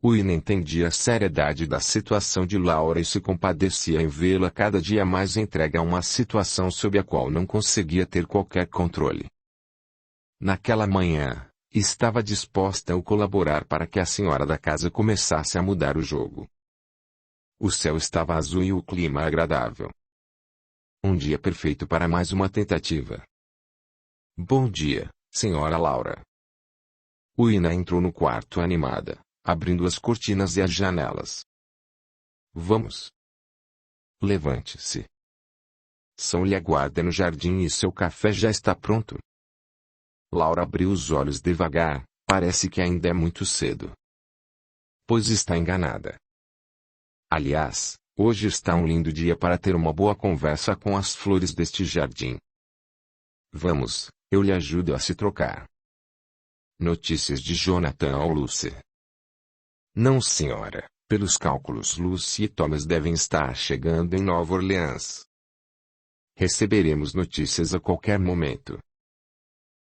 Uina entendia a seriedade da situação de Laura e se compadecia em vê-la cada dia mais entregue a uma situação sob a qual não conseguia ter qualquer controle. Naquela manhã, estava disposta a colaborar para que a senhora da casa começasse a mudar o jogo. O céu estava azul e o clima agradável. Um dia perfeito para mais uma tentativa. Bom dia, senhora Laura. Uina entrou no quarto animada, abrindo as cortinas e as janelas. Vamos. Levante-se. São lhe aguarda no jardim e seu café já está pronto. Laura abriu os olhos devagar, parece que ainda é muito cedo. Pois está enganada. Aliás, hoje está um lindo dia para ter uma boa conversa com as flores deste jardim. Vamos, eu lhe ajudo a se trocar. Notícias de Jonathan ao Lucy. Não, senhora, pelos cálculos Lucy e Thomas devem estar chegando em Nova Orleans. Receberemos notícias a qualquer momento.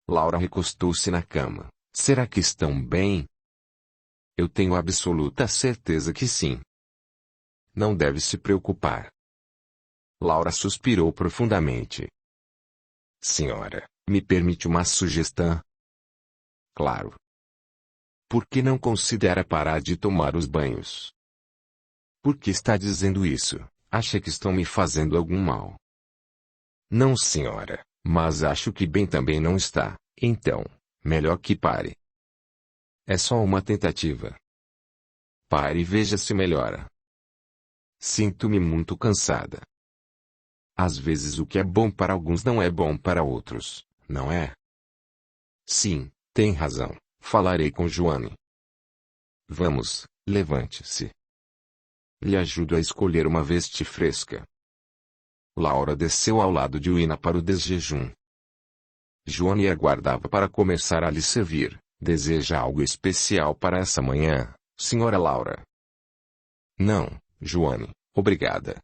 Laura recostou-se na cama. Será que estão bem? Eu tenho absoluta certeza que sim. Não deve se preocupar. Laura suspirou profundamente. Senhora, me permite uma sugestão? Claro. Por que não considera parar de tomar os banhos? Por que está dizendo isso? Acha que estão me fazendo algum mal? Não, senhora, mas acho que bem também não está, então, melhor que pare. É só uma tentativa. Pare e veja se melhora. Sinto-me muito cansada. Às vezes o que é bom para alguns não é bom para outros, não é? Sim, tem razão. Falarei com Joane. Vamos, levante-se. Lhe ajudo a escolher uma veste fresca. Laura desceu ao lado de Uina para o desjejum. Joane aguardava para começar a lhe servir. Deseja algo especial para essa manhã, senhora Laura? Não, Joane, obrigada.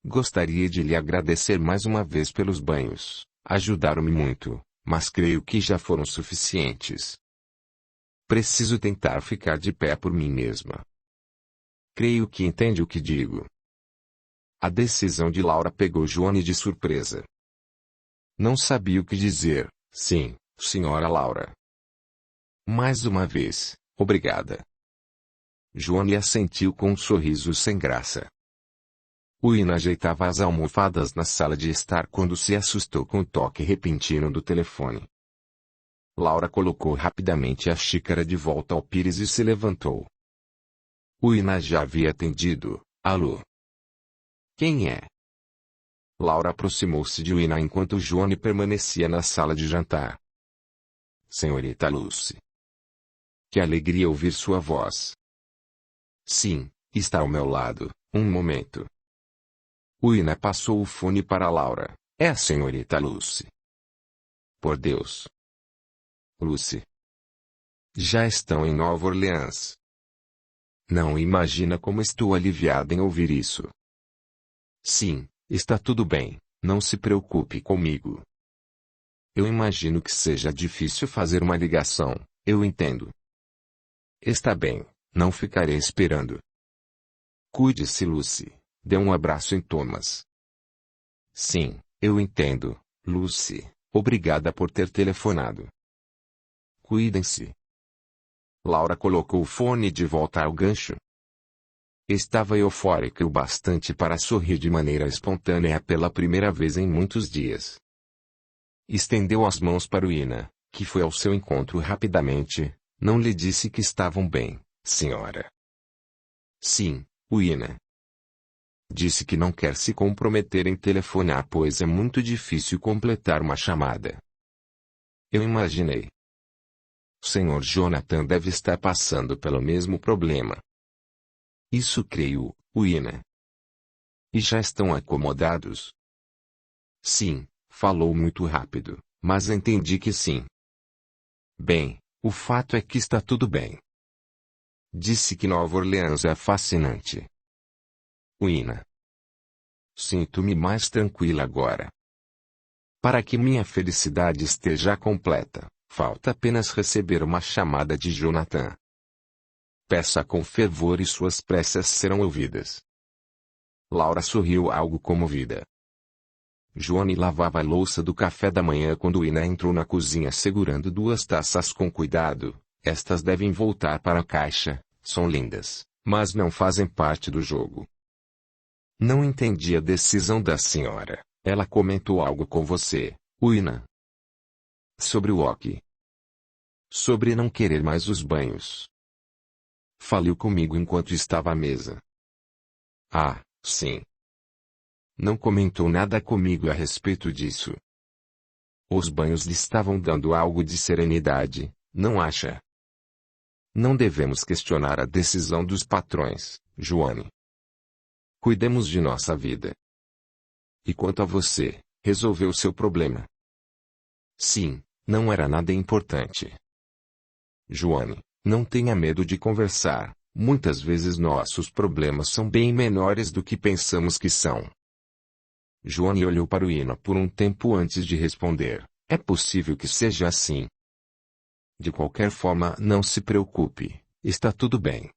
Gostaria de lhe agradecer mais uma vez pelos banhos. Ajudaram-me muito, mas creio que já foram suficientes. Preciso tentar ficar de pé por mim mesma. Creio que entende o que digo. A decisão de Laura pegou Joane de surpresa. Não sabia o que dizer. Sim, senhora Laura. Mais uma vez, obrigada. Joane assentiu com um sorriso sem graça. Uina ajeitava as almofadas na sala de estar quando se assustou com o toque repentino do telefone. Laura colocou rapidamente a xícara de volta ao pires e se levantou. Uina já havia atendido. Alô? Quem é? Laura aproximou-se de Uina enquanto Joane permanecia na sala de jantar. Senhorita Lucy. Que alegria ouvir sua voz. Sim, está ao meu lado, um momento. Uina passou o fone para Laura. É a senhorita Lucy. Por Deus. Lucy. Já estão em Nova Orleans. Não imagina como estou aliviada em ouvir isso. Sim, está tudo bem, não se preocupe comigo. Eu imagino que seja difícil fazer uma ligação, eu entendo. Está bem, não ficarei esperando. Cuide-se, Lucy. Dê um abraço em Thomas. Sim, eu entendo, Lucy. Obrigada por ter telefonado. Cuidem-se. Laura colocou o fone de volta ao gancho. Estava eufórica o bastante para sorrir de maneira espontânea pela primeira vez em muitos dias. Estendeu as mãos para Uina, que foi ao seu encontro rapidamente. Não lhe disse que estavam bem, senhora? Sim, Uina. Disse que não quer se comprometer em telefonar pois é muito difícil completar uma chamada. Eu imaginei. O Sr. Jonathan deve estar passando pelo mesmo problema. Isso creio, Uina. E já estão acomodados? Sim, falou muito rápido, mas entendi que sim. Bem, o fato é que está tudo bem. Disse que Nova Orleans é fascinante. Uina. Sinto-me mais tranquila agora. Para que minha felicidade esteja completa, falta apenas receber uma chamada de Jonathan. Peça com fervor e suas preces serão ouvidas. Laura sorriu algo comovida. Joane lavava a louça do café da manhã quando Ina entrou na cozinha segurando 2 taças com cuidado. Estas devem voltar para a caixa, são lindas, mas não fazem parte do jogo. Não entendi a decisão da senhora. Ela comentou algo com você, Ina. Sobre o ok. Sobre não querer mais os banhos. Falou comigo enquanto estava à mesa. Ah, sim. Não comentou nada comigo a respeito disso. Os banhos lhe estavam dando algo de serenidade, não acha? Não devemos questionar a decisão dos patrões, Joane. Cuidemos de nossa vida. E quanto a você, resolveu seu problema? Sim, não era nada importante. Joane, não tenha medo de conversar. Muitas vezes nossos problemas são bem menores do que pensamos que são. Joane olhou para o Ina por um tempo antes de responder. É possível que seja assim. De qualquer forma, não se preocupe, está tudo bem.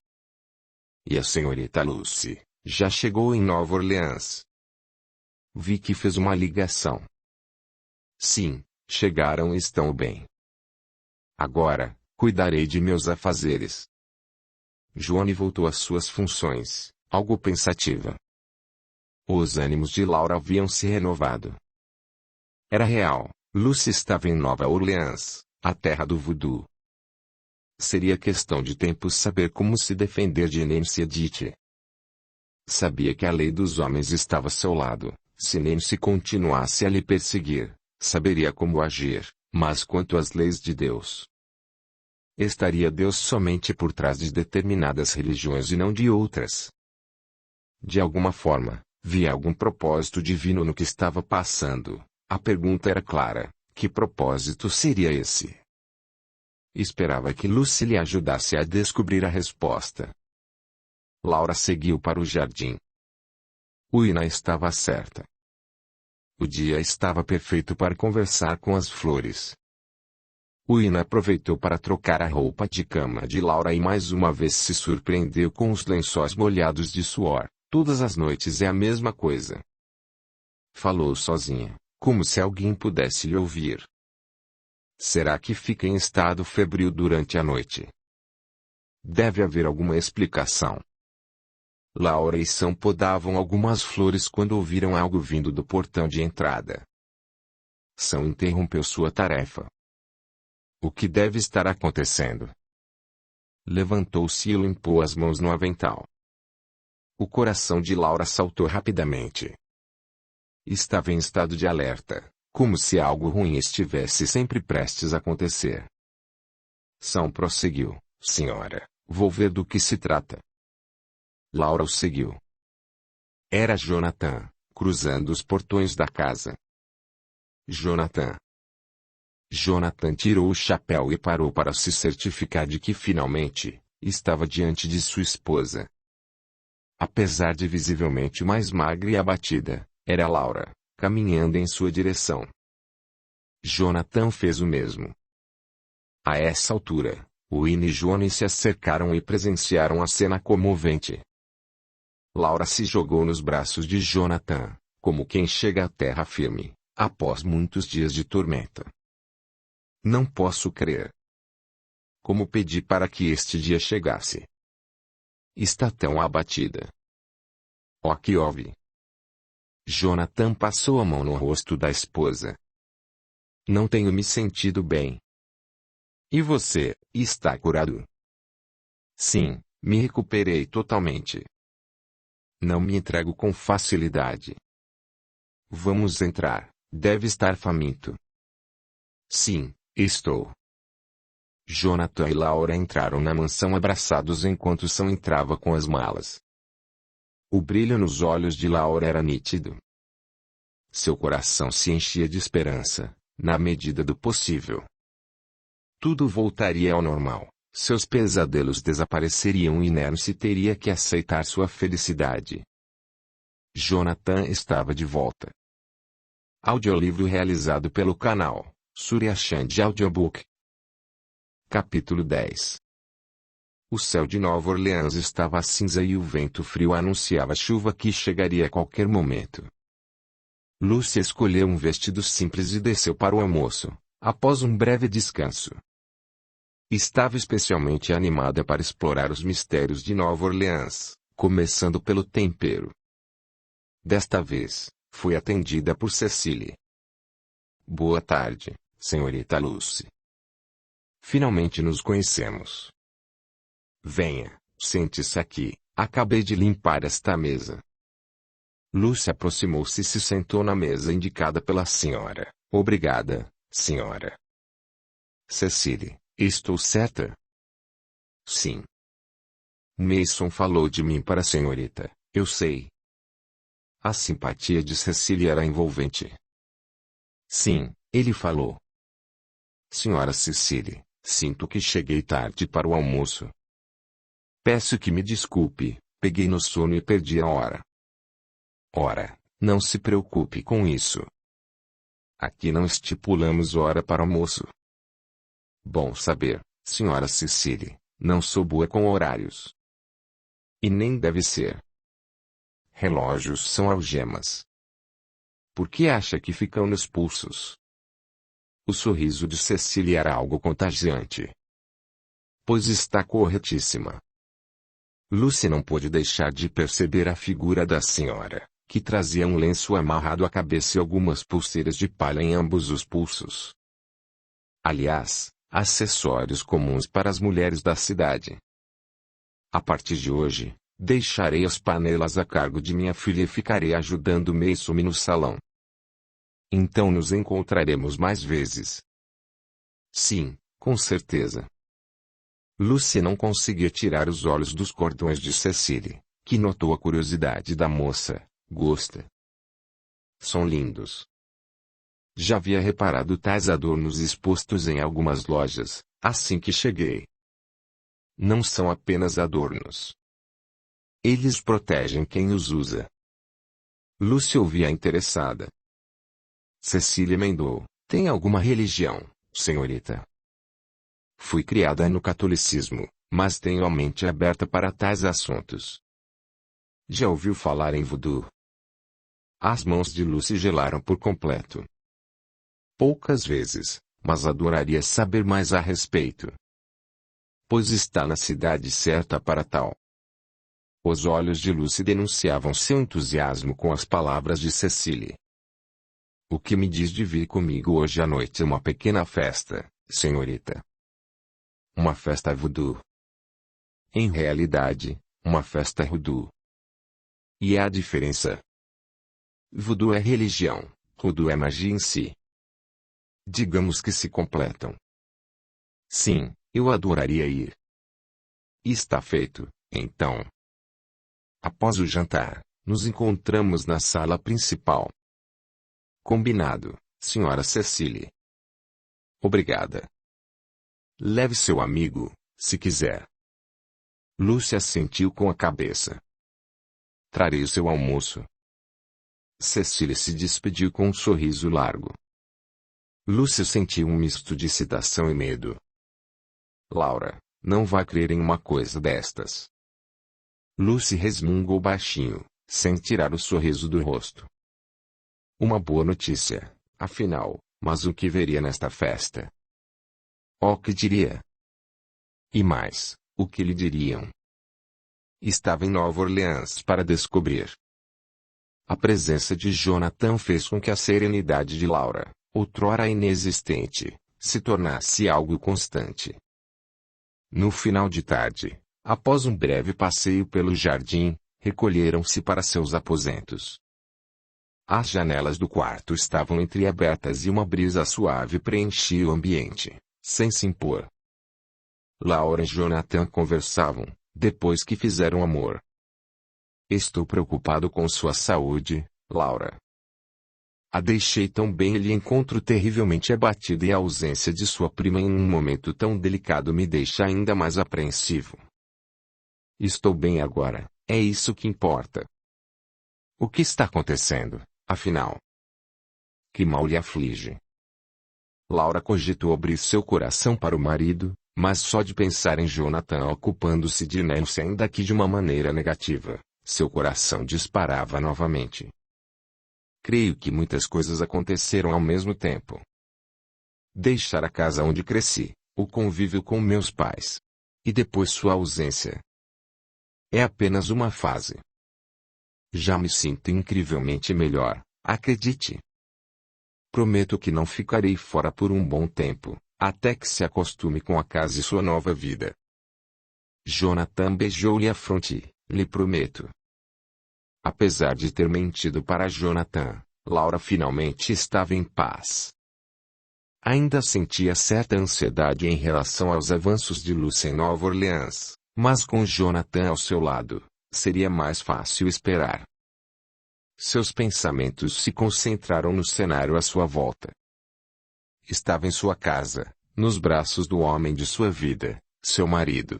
E a senhorita Lucy, já chegou em Nova Orleans? Vi que fez uma ligação. Sim, chegaram e estão bem. Agora, cuidarei de meus afazeres. Joane voltou às suas funções, algo pensativa. Os ânimos de Laura haviam se renovado. Era real, Lucy estava em Nova Orleans, a terra do voodoo. Seria questão de tempo saber como se defender de Nancy Edith. Sabia que a lei dos homens estava a seu lado, se Nancy continuasse a lhe perseguir, saberia como agir, mas quanto às leis de Deus? Estaria Deus somente por trás de determinadas religiões e não de outras? De alguma forma, via algum propósito divino no que estava passando. A pergunta era clara: que propósito seria esse? Esperava que Lucy lhe ajudasse a descobrir a resposta. Laura seguiu para o jardim. Ina estava certa. O dia estava perfeito para conversar com as flores. Ina aproveitou para trocar a roupa de cama de Laura e mais uma vez se surpreendeu com os lençóis molhados de suor. Todas as noites é a mesma coisa. Falou sozinha, como se alguém pudesse lhe ouvir. Será que fica em estado febril durante a noite? Deve haver alguma explicação. Laura e Sam podavam algumas flores quando ouviram algo vindo do portão de entrada. Sam interrompeu sua tarefa. O que deve estar acontecendo? Levantou-se e limpou as mãos no avental. O coração de Laura saltou rapidamente. Estava em estado de alerta, como se algo ruim estivesse sempre prestes a acontecer. Sam prosseguiu: senhora, vou ver do que se trata. Laura o seguiu. Era Jonathan, cruzando os portões da casa. Jonathan. Jonathan tirou o chapéu e parou para se certificar de que finalmente, estava diante de sua esposa. Apesar de visivelmente mais magra e abatida, era Laura, caminhando em sua direção. Jonathan fez o mesmo. A essa altura, Ina e Joane se acercaram e presenciaram a cena comovente. Laura se jogou nos braços de Jonathan, como quem chega à terra firme, após muitos dias de tormenta. Não posso crer. Como pedi para que este dia chegasse. Está tão abatida. O que houve? Jonathan passou a mão no rosto da esposa. Não tenho me sentido bem. E você, está curado? Sim, me recuperei totalmente. Não me entrego com facilidade. Vamos entrar, deve estar faminto. Sim, estou. Jonathan e Laura entraram na mansão abraçados enquanto Sam entrava com as malas. O brilho nos olhos de Laura era nítido. Seu coração se enchia de esperança, na medida do possível. Tudo voltaria ao normal, seus pesadelos desapareceriam e Nancy teria que aceitar sua felicidade. Jonathan estava de volta. Audiolivro realizado pelo canal Surya Chand Audiobook. Capítulo 10. O céu de Nova Orleans estava cinza e o vento frio anunciava chuva que chegaria a qualquer momento. Lúcia escolheu um vestido simples e desceu para o almoço, após um breve descanso. Estava especialmente animada para explorar os mistérios de Nova Orleans, começando pelo tempero. Desta vez, foi atendida por Cecily. Boa tarde, senhorita Lucy. Finalmente nos conhecemos. Venha, sente-se aqui, acabei de limpar esta mesa. Lucy aproximou-se e se sentou na mesa indicada pela senhora. Obrigada, senhora. Cecily, estou certa? Sim. Mason falou de mim para a senhorita, eu sei. A simpatia de Cecily era envolvente. Sim, ele falou. Senhora Cecily, sinto que cheguei tarde para o almoço. Peço que me desculpe, peguei no sono e perdi a hora. Ora, não se preocupe com isso. Aqui não estipulamos hora para almoço. Bom saber, senhora Cecily, não sou boa com horários. E nem deve ser. Relógios são algemas. Por que acha que ficam nos pulsos? O sorriso de Cecily era algo contagiante. Pois está corretíssima. Lucy não pôde deixar de perceber a figura da senhora, que trazia um lenço amarrado à cabeça e algumas pulseiras de palha em ambos os pulsos. Aliás, acessórios comuns para as mulheres da cidade. A partir de hoje, deixarei as panelas a cargo de minha filha e ficarei ajudando Mason no salão. Então nos encontraremos mais vezes. Sim, com certeza. Lucy não conseguia tirar os olhos dos cordões de Cecily, que notou a curiosidade da moça. Gosta. São lindos. Já havia reparado tais adornos expostos em algumas lojas, assim que cheguei. Não são apenas adornos. Eles protegem quem os usa. Lucy ouvia interessada. Cecily emendou, tem alguma religião, senhorita? Fui criada no catolicismo, mas tenho a mente aberta para tais assuntos. Já ouviu falar em voodoo? As mãos de Lucy gelaram por completo. Poucas vezes, mas adoraria saber mais a respeito. Pois está na cidade certa para tal. Os olhos de Lucy denunciavam seu entusiasmo com as palavras de Cecily. O que me diz de vir comigo hoje à noite a uma pequena festa, senhorita? Uma festa voodoo. Em realidade, uma festa voodoo. E é a diferença. Voodoo é religião, voodoo é magia em si. Digamos que se completam. Sim, eu adoraria ir. Está feito, então. Após o jantar, nos encontramos na sala principal. Combinado, senhora Cecily. Obrigada. Leve seu amigo, se quiser. Lucy assentiu com a cabeça. Trarei o seu almoço. Cecily se despediu com um sorriso largo. Lucy sentiu um misto de excitação e medo. Laura, não vai crer em uma coisa destas. Lucy resmungou baixinho, sem tirar o sorriso do rosto. Uma boa notícia, afinal, mas o que veria nesta festa? O que diria? E mais, o que lhe diriam? Estava em Nova Orleans para descobrir. A presença de Jonathan fez com que a serenidade de Laura, outrora inexistente, se tornasse algo constante. No final de tarde, após um breve passeio pelo jardim, recolheram-se para seus aposentos. As janelas do quarto estavam entreabertas e uma brisa suave preenchia o ambiente, sem se impor. Laura e Jonathan conversavam, depois que fizeram amor. Estou preocupado com sua saúde, Laura. A deixei tão bem e lhe encontro terrivelmente abatida e a ausência de sua prima em um momento tão delicado me deixa ainda mais apreensivo. Estou bem agora, é isso que importa. O que está acontecendo, afinal? Que mal lhe aflige? Laura cogitou abrir seu coração para o marido, Mas só de pensar em Jonathan ocupando-se de Nancy, ainda que de uma maneira negativa, seu coração disparava novamente. Creio que muitas coisas aconteceram ao mesmo tempo. Deixar a casa onde cresci, o convívio com meus pais. E depois sua ausência. É apenas uma fase. Já me sinto incrivelmente melhor, acredite. Prometo que não ficarei fora por um bom tempo, até que se acostume com a casa e sua nova vida. Jonathan beijou-lhe a fronte, lhe prometo. Apesar de ter mentido para Jonathan, Laura finalmente estava em paz. Ainda sentia certa ansiedade em relação aos avanços de Lucy em Nova Orleans, mas com Jonathan ao seu lado, seria mais fácil esperar. Seus pensamentos se concentraram no cenário à sua volta. Estava em sua casa, nos braços do homem de sua vida, seu marido,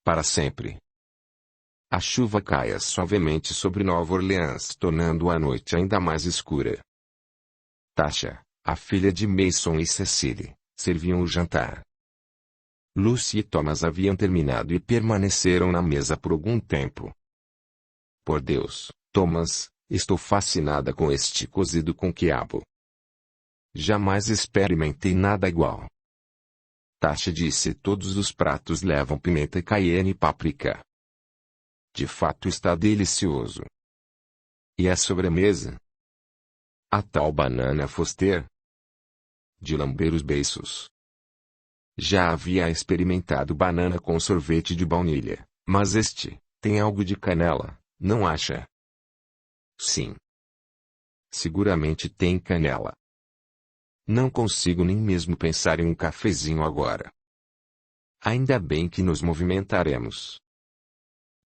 para sempre. A chuva caía suavemente sobre Nova Orleans, tornando a noite ainda mais escura. Tasha, a filha de Mason e Cecily, serviam o jantar. Lucy e Thomas haviam terminado e permaneceram na mesa por algum tempo. Por Deus, Thomas, estou fascinada com este cozido com quiabo. Jamais experimentei nada igual. Tasha disse: todos os pratos levam pimenta cayenne e páprica. De fato está delicioso. E a sobremesa? A tal banana Foster? De lamber os beiços. Já havia experimentado banana com sorvete de baunilha, mas este, tem algo de canela, não acha? Sim. Seguramente tem canela. Não consigo nem mesmo pensar em um cafezinho agora. Ainda bem que nos movimentaremos.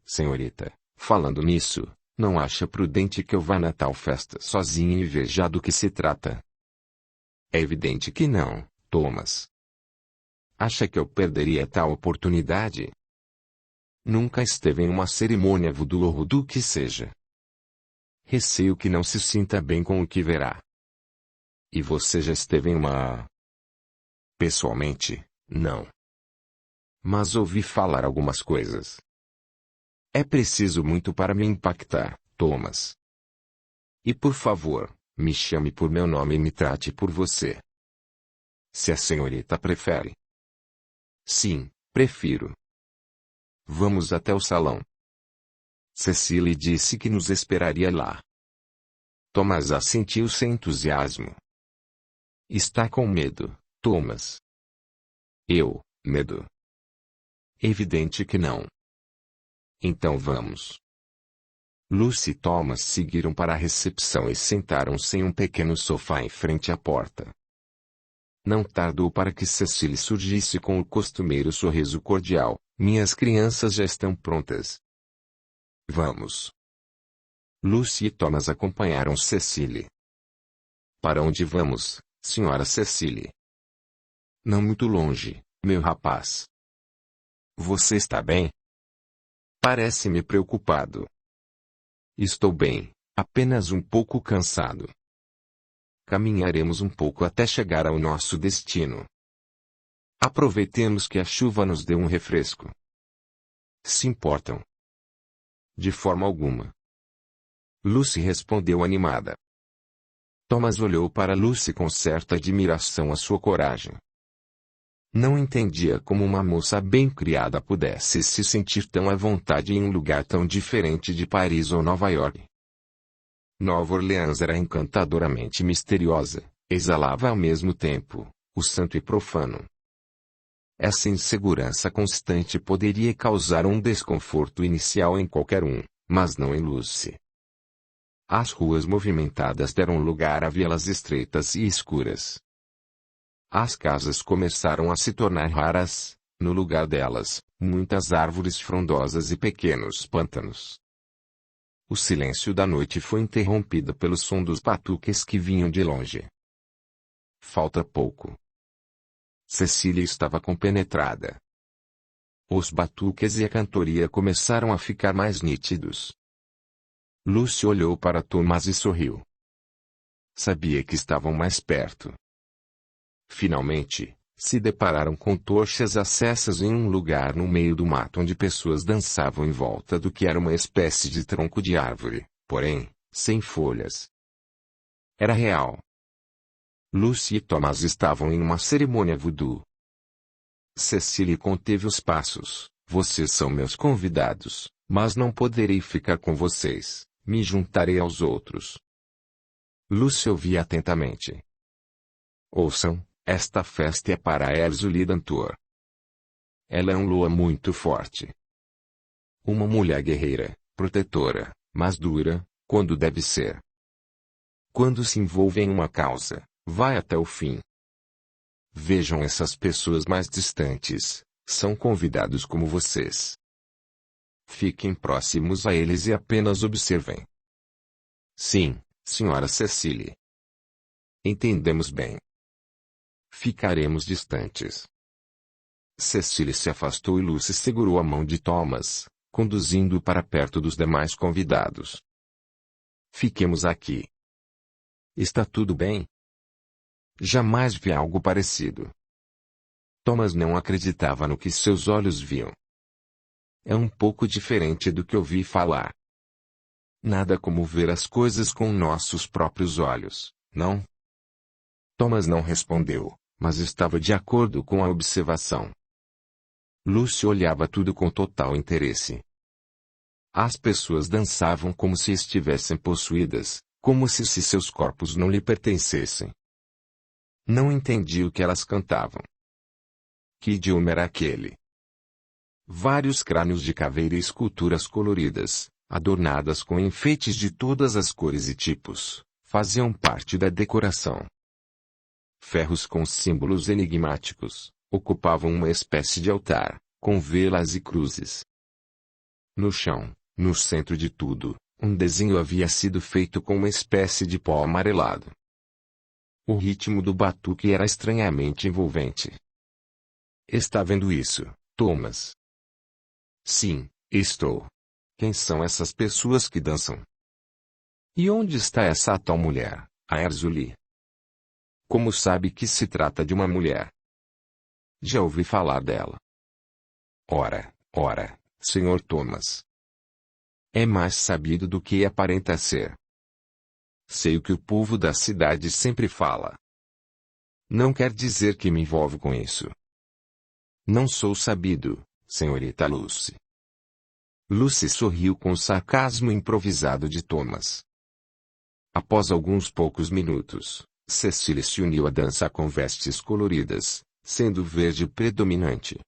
Senhorita, falando nisso, não acha prudente que eu vá na tal festa sozinha e veja do que se trata? É evidente que não, Thomas. Acha que eu perderia tal oportunidade? Nunca esteve em uma cerimônia voodoo ou do que seja. Receio que não se sinta bem com o que verá. E você já esteve em uma... Pessoalmente, não. Mas ouvi falar algumas coisas. É preciso muito para me impactar, Thomas. E por favor, me chame por meu nome e me trate por você. Se a senhorita prefere. Sim, prefiro. Vamos até o salão. Cecily disse que nos esperaria lá. Thomas assentiu sem entusiasmo. Está com medo, Thomas? Medo? Evidente que não. Então vamos. Lucy e Thomas seguiram para a recepção e sentaram-se em um pequeno sofá em frente à porta. Não tardou para que Cecily surgisse com o costumeiro sorriso cordial. Minhas crianças já estão prontas. Vamos. Lucy e Thomas acompanharam Cecily. Para onde vamos, senhora Cecily? Não muito longe, meu rapaz. Você está bem? Parece-me preocupado. Estou bem, apenas um pouco cansado. Caminharemos um pouco até chegar ao nosso destino. Aproveitemos que a chuva nos deu um refresco. Se importam? De forma alguma. Lucy respondeu animada. Thomas olhou para Lucy com certa admiração à sua coragem. Não entendia como uma moça bem criada pudesse se sentir tão à vontade em um lugar tão diferente de Paris ou Nova York. Nova Orleans era encantadoramente misteriosa, exalava ao mesmo tempo, o santo e profano. Essa insegurança constante poderia causar um desconforto inicial em qualquer um, mas não em Lucy. As ruas movimentadas deram lugar a vielas estreitas e escuras. As casas começaram a se tornar raras, no lugar delas, muitas árvores frondosas e pequenos pântanos. O silêncio da noite foi interrompido pelo som dos batuques que vinham de longe. Falta pouco. Cecília estava compenetrada. Os batuques e a cantoria começaram a ficar mais nítidos. Lucy olhou para Thomas e sorriu. Sabia que estavam mais perto. Finalmente, se depararam com tochas acesas em um lugar no meio do mato onde pessoas dançavam em volta do que era uma espécie de tronco de árvore, porém, sem folhas. Era real. Lucy e Thomas estavam em uma cerimônia voodoo. Cecily conteve os passos. Vocês são meus convidados, mas não poderei ficar com vocês. Me juntarei aos outros. Lucy ouvia atentamente. Ouçam, esta festa é para Erzulie Dantor. Ela é uma lua muito forte. Uma mulher guerreira, protetora, mas dura, quando deve ser. Quando se envolve em uma causa, vai até o fim. Vejam essas pessoas mais distantes, são convidados como vocês. Fiquem próximos a eles e apenas observem. Sim, senhora Cecily. Entendemos bem. Ficaremos distantes. Cecily se afastou e Lucy segurou a mão de Thomas, conduzindo-o para perto dos demais convidados. Fiquemos aqui. Está tudo bem? Jamais vi algo parecido. Thomas não acreditava no que seus olhos viam. É um pouco diferente do que ouvi falar. Nada como ver as coisas com nossos próprios olhos, não? Thomas não respondeu, mas estava de acordo com a observação. Lucy olhava tudo com total interesse. As pessoas dançavam como se estivessem possuídas, como se seus corpos não lhe pertencessem. Não entendi o que elas cantavam. Que idioma era aquele? Vários crânios de caveira e esculturas coloridas, adornadas com enfeites de todas as cores e tipos, faziam parte da decoração. Ferros com símbolos enigmáticos ocupavam uma espécie de altar, com velas e cruzes. No chão, no centro de tudo, um desenho havia sido feito com uma espécie de pó amarelado. O ritmo do batuque era estranhamente envolvente. Está vendo isso, Thomas? Sim, estou. Quem são essas pessoas que dançam? E onde está essa tal mulher, a Erzulie? Como sabe que se trata de uma mulher? Já ouvi falar dela. Ora, Sr. Thomas. É mais sabido do que aparenta ser. Sei o que o povo da cidade sempre fala. Não quer dizer que me envolvo com isso. Não sou sabido, senhorita Lucy. Lucy sorriu com o sarcasmo improvisado de Thomas. Após alguns poucos minutos, Cecily se uniu à dança com vestes coloridas, sendo verde predominante.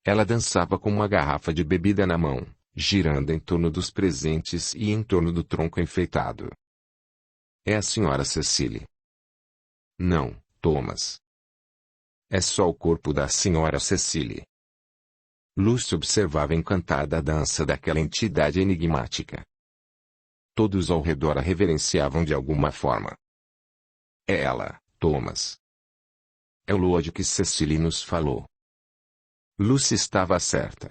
Ela dançava com uma garrafa de bebida na mão, girando em torno dos presentes e em torno do tronco enfeitado. É a senhora Cecily. Não, Thomas. É só o corpo da senhora Cecily. Lucy observava encantada a dança daquela entidade enigmática. Todos ao redor a reverenciavam de alguma forma. É ela, Thomas. É o Lua de que Cecily nos falou. Lucy estava certa.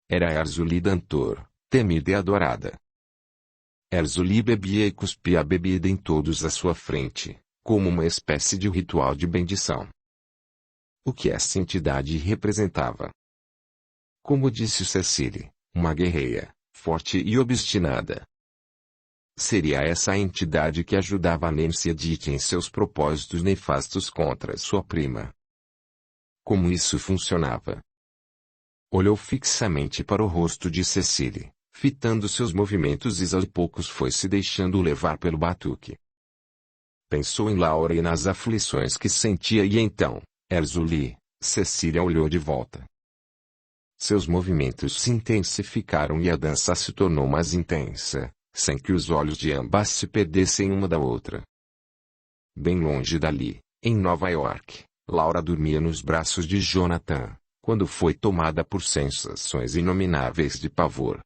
Era Erzulie Dantor, temida e adorada. Erzulie bebia e cuspia a bebida em todos à sua frente, como uma espécie de ritual de bendição. O que essa entidade representava? Como disse Cecily, uma guerreira, forte e obstinada. Seria essa a entidade que ajudava Nancy Edith em seus propósitos nefastos contra sua prima. Como isso funcionava? Olhou fixamente para o rosto de Cecily, fitando seus movimentos e aos poucos foi se deixando levar pelo batuque. Pensou em Laura e nas aflições que sentia e então, Erzulie, Cecília olhou de volta. Seus movimentos se intensificaram e a dança se tornou mais intensa, sem que os olhos de ambas se perdessem uma da outra. Bem longe dali, em Nova York, Laura dormia nos braços de Jonathan, quando foi tomada por sensações inomináveis de pavor.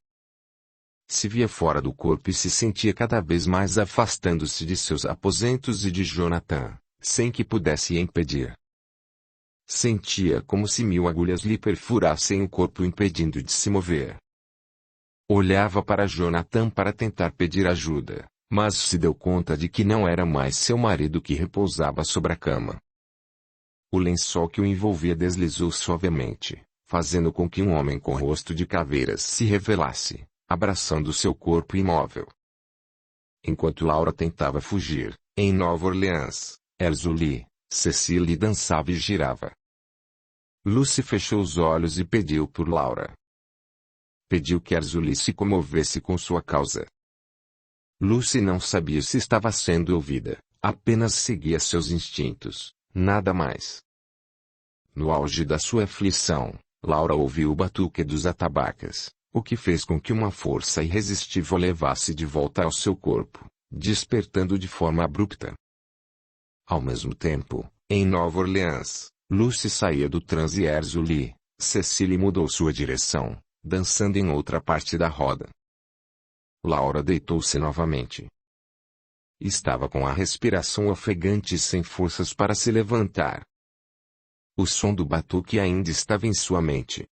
Se via fora do corpo e se sentia cada vez mais afastando-se de seus aposentos e de Jonathan, sem que pudesse impedir. Sentia como se 1000 agulhas lhe perfurassem o corpo impedindo de se mover. Olhava para Jonathan para tentar pedir ajuda, mas se deu conta de que não era mais seu marido que repousava sobre a cama. O lençol que o envolvia deslizou suavemente, fazendo com que um homem com rosto de caveiras se revelasse, abraçando seu corpo imóvel. Enquanto Laura tentava fugir, em Nova Orleans, Erzulie, Cecily dançava e girava. Lucy fechou os olhos e pediu por Laura. Pediu que Erzulie se comovesse com sua causa. Lucy não sabia se estava sendo ouvida, apenas seguia seus instintos, nada mais. No auge da sua aflição, Laura ouviu o batuque dos atabaques, o que fez com que uma força irresistível a levasse de volta ao seu corpo, despertando de forma abrupta. Ao mesmo tempo, em Nova Orleans, Lucy saía do transe e Erzulie, Cecily mudou sua direção, dançando em outra parte da roda. Laura deitou-se novamente. Estava com a respiração ofegante e sem forças para se levantar. O som do batuque ainda estava em sua mente.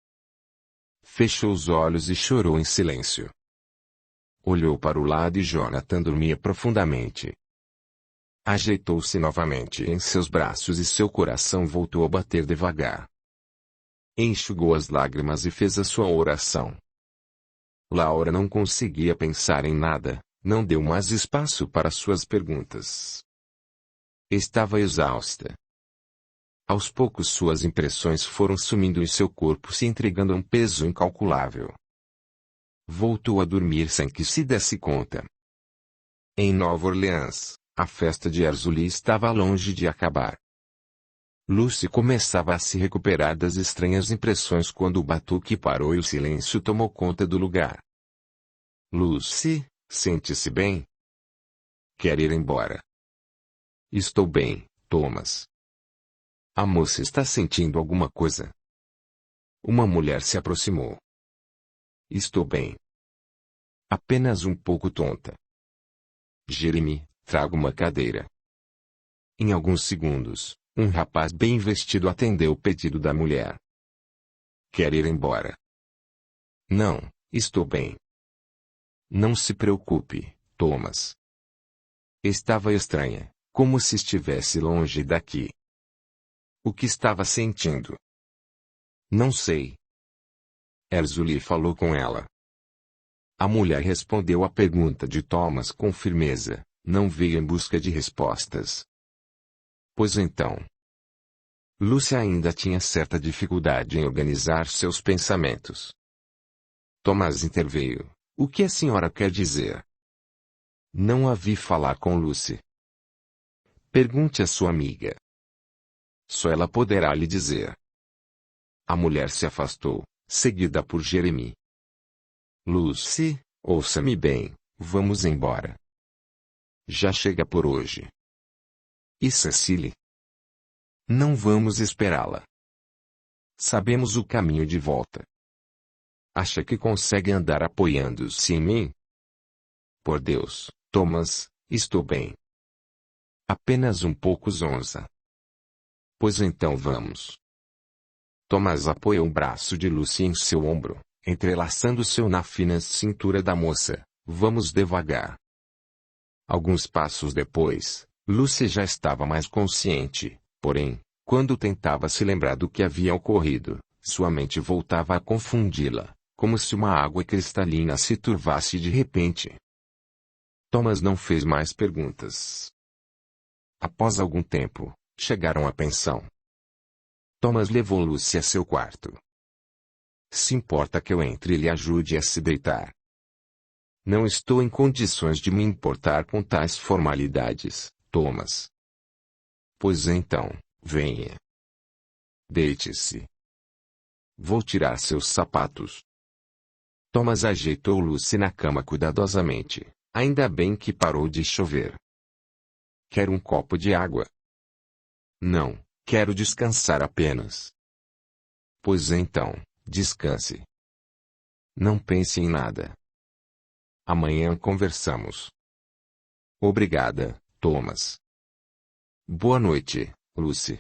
Fechou os olhos e chorou em silêncio. Olhou para o lado e Jonathan dormia profundamente. Ajeitou-se novamente em seus braços e seu coração voltou a bater devagar. Enxugou as lágrimas e fez a sua oração. Laura não conseguia pensar em nada, não deu mais espaço para suas perguntas. Estava exausta. Aos poucos suas impressões foram sumindo e seu corpo se entregando a um peso incalculável. Voltou a dormir sem que se desse conta. Em Nova Orleans, a festa de Erzulie estava longe de acabar. Lucy começava a se recuperar das estranhas impressões quando o batuque parou e o silêncio tomou conta do lugar. Lucy, sente-se bem? Quer ir embora? Estou bem, Thomas. A moça está sentindo alguma coisa. Uma mulher se aproximou. Estou bem. Apenas um pouco tonta. Jeremy, traga uma cadeira. Em alguns segundos, um rapaz bem vestido atendeu o pedido da mulher. Quer ir embora? Não, estou bem. Não se preocupe, Thomas. Estava estranha, como se estivesse longe daqui. O que estava sentindo? Não sei. Erzulie falou com ela. A mulher respondeu à pergunta de Thomas com firmeza, não veio em busca de respostas. Pois então. Lucy ainda tinha certa dificuldade em organizar seus pensamentos. Thomas interveio. O que a senhora quer dizer? Não a vi falar com Lucy. Pergunte à sua amiga. Só ela poderá lhe dizer. A mulher se afastou, seguida por Jeremy. Lucy, ouça-me bem, vamos embora. Já chega por hoje. E Cecily? Não vamos esperá-la. Sabemos o caminho de volta. Acha que consegue andar apoiando-se em mim? Por Deus, Thomas, estou bem. Apenas um pouco zonza. Pois então vamos. Thomas apoiou o braço de Lucy em seu ombro, entrelaçando-se na fina cintura da moça. Vamos devagar. Alguns passos depois, Lucy já estava mais consciente, porém, quando tentava se lembrar do que havia ocorrido, sua mente voltava a confundi-la, como se uma água cristalina se turvasse de repente. Thomas não fez mais perguntas. Após algum tempo, chegaram à pensão. Thomas levou Lucy a seu quarto. Se importa que eu entre e lhe ajude a se deitar? Não estou em condições de me importar com tais formalidades, Thomas. Pois então, venha. Deite-se. Vou tirar seus sapatos. Thomas ajeitou Lucy na cama cuidadosamente. Ainda bem que parou de chover. Quer um copo de água? Não, quero descansar apenas. Pois então, descanse. Não pense em nada. Amanhã conversamos. Obrigada, Thomas. Boa noite, Lucy.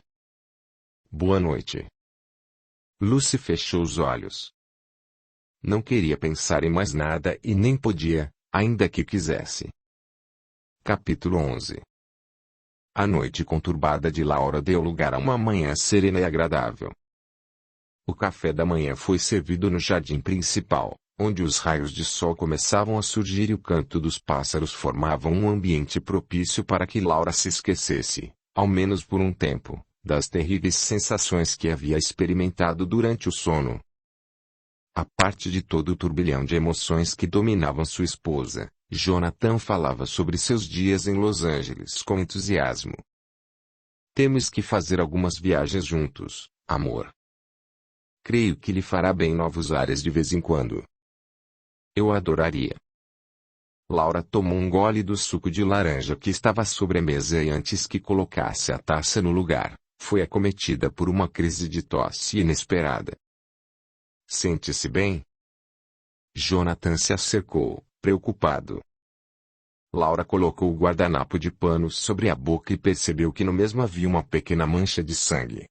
Boa noite. Lucy fechou os olhos. Não queria pensar em mais nada e nem podia, ainda que quisesse. Capítulo 11. A noite conturbada de Laura deu lugar a uma manhã serena e agradável. O café da manhã foi servido no jardim principal, onde os raios de sol começavam a surgir e o canto dos pássaros formavam um ambiente propício para que Laura se esquecesse, ao menos por um tempo, das terríveis sensações que havia experimentado durante o sono. A parte de todo o turbilhão de emoções que dominavam sua esposa, Jonathan falava sobre seus dias em Los Angeles com entusiasmo. Temos que fazer algumas viagens juntos, amor. Creio que lhe fará bem novos ares de vez em quando. Eu adoraria. Laura tomou um gole do suco de laranja que estava sobre a mesa e antes que colocasse a taça no lugar, foi acometida por uma crise de tosse inesperada. Sente-se bem? Jonathan se acercou, preocupado. Laura colocou o guardanapo de pano sobre a boca e percebeu que no mesmo havia uma pequena mancha de sangue.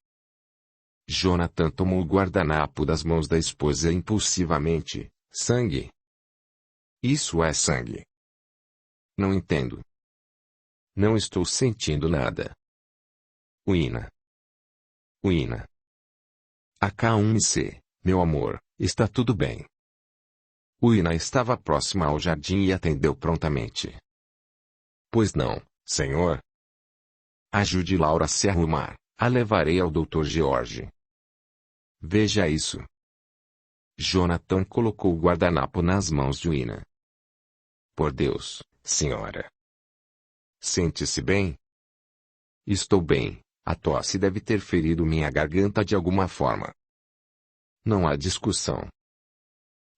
Jonathan tomou o guardanapo das mãos da esposa impulsivamente. Sangue? Isso é sangue. Não entendo. Não estou sentindo nada. Uina. Uina. Acalme-se, meu amor, está tudo bem. Uina estava próxima ao jardim e atendeu prontamente. Pois não, senhor. Ajude Laura a se arrumar, a levarei ao Dr. George. Veja isso. Jonathan colocou o guardanapo nas mãos de Uina. Por Deus, senhora. Sente-se bem? Estou bem, a tosse deve ter ferido minha garganta de alguma forma. Não há discussão.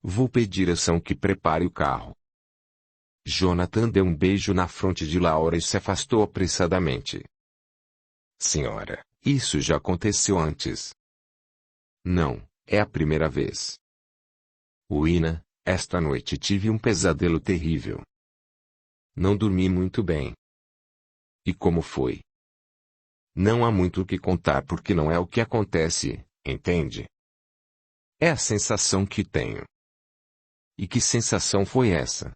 Vou pedir a São que prepare o carro. Jonathan deu um beijo na fronte de Laura e se afastou apressadamente. Senhora, isso já aconteceu antes. Não, é a primeira vez. Uina, esta noite tive um pesadelo terrível. Não dormi muito bem. E como foi? Não há muito o que contar porque não é o que acontece, entende? É a sensação que tenho. E que sensação foi essa?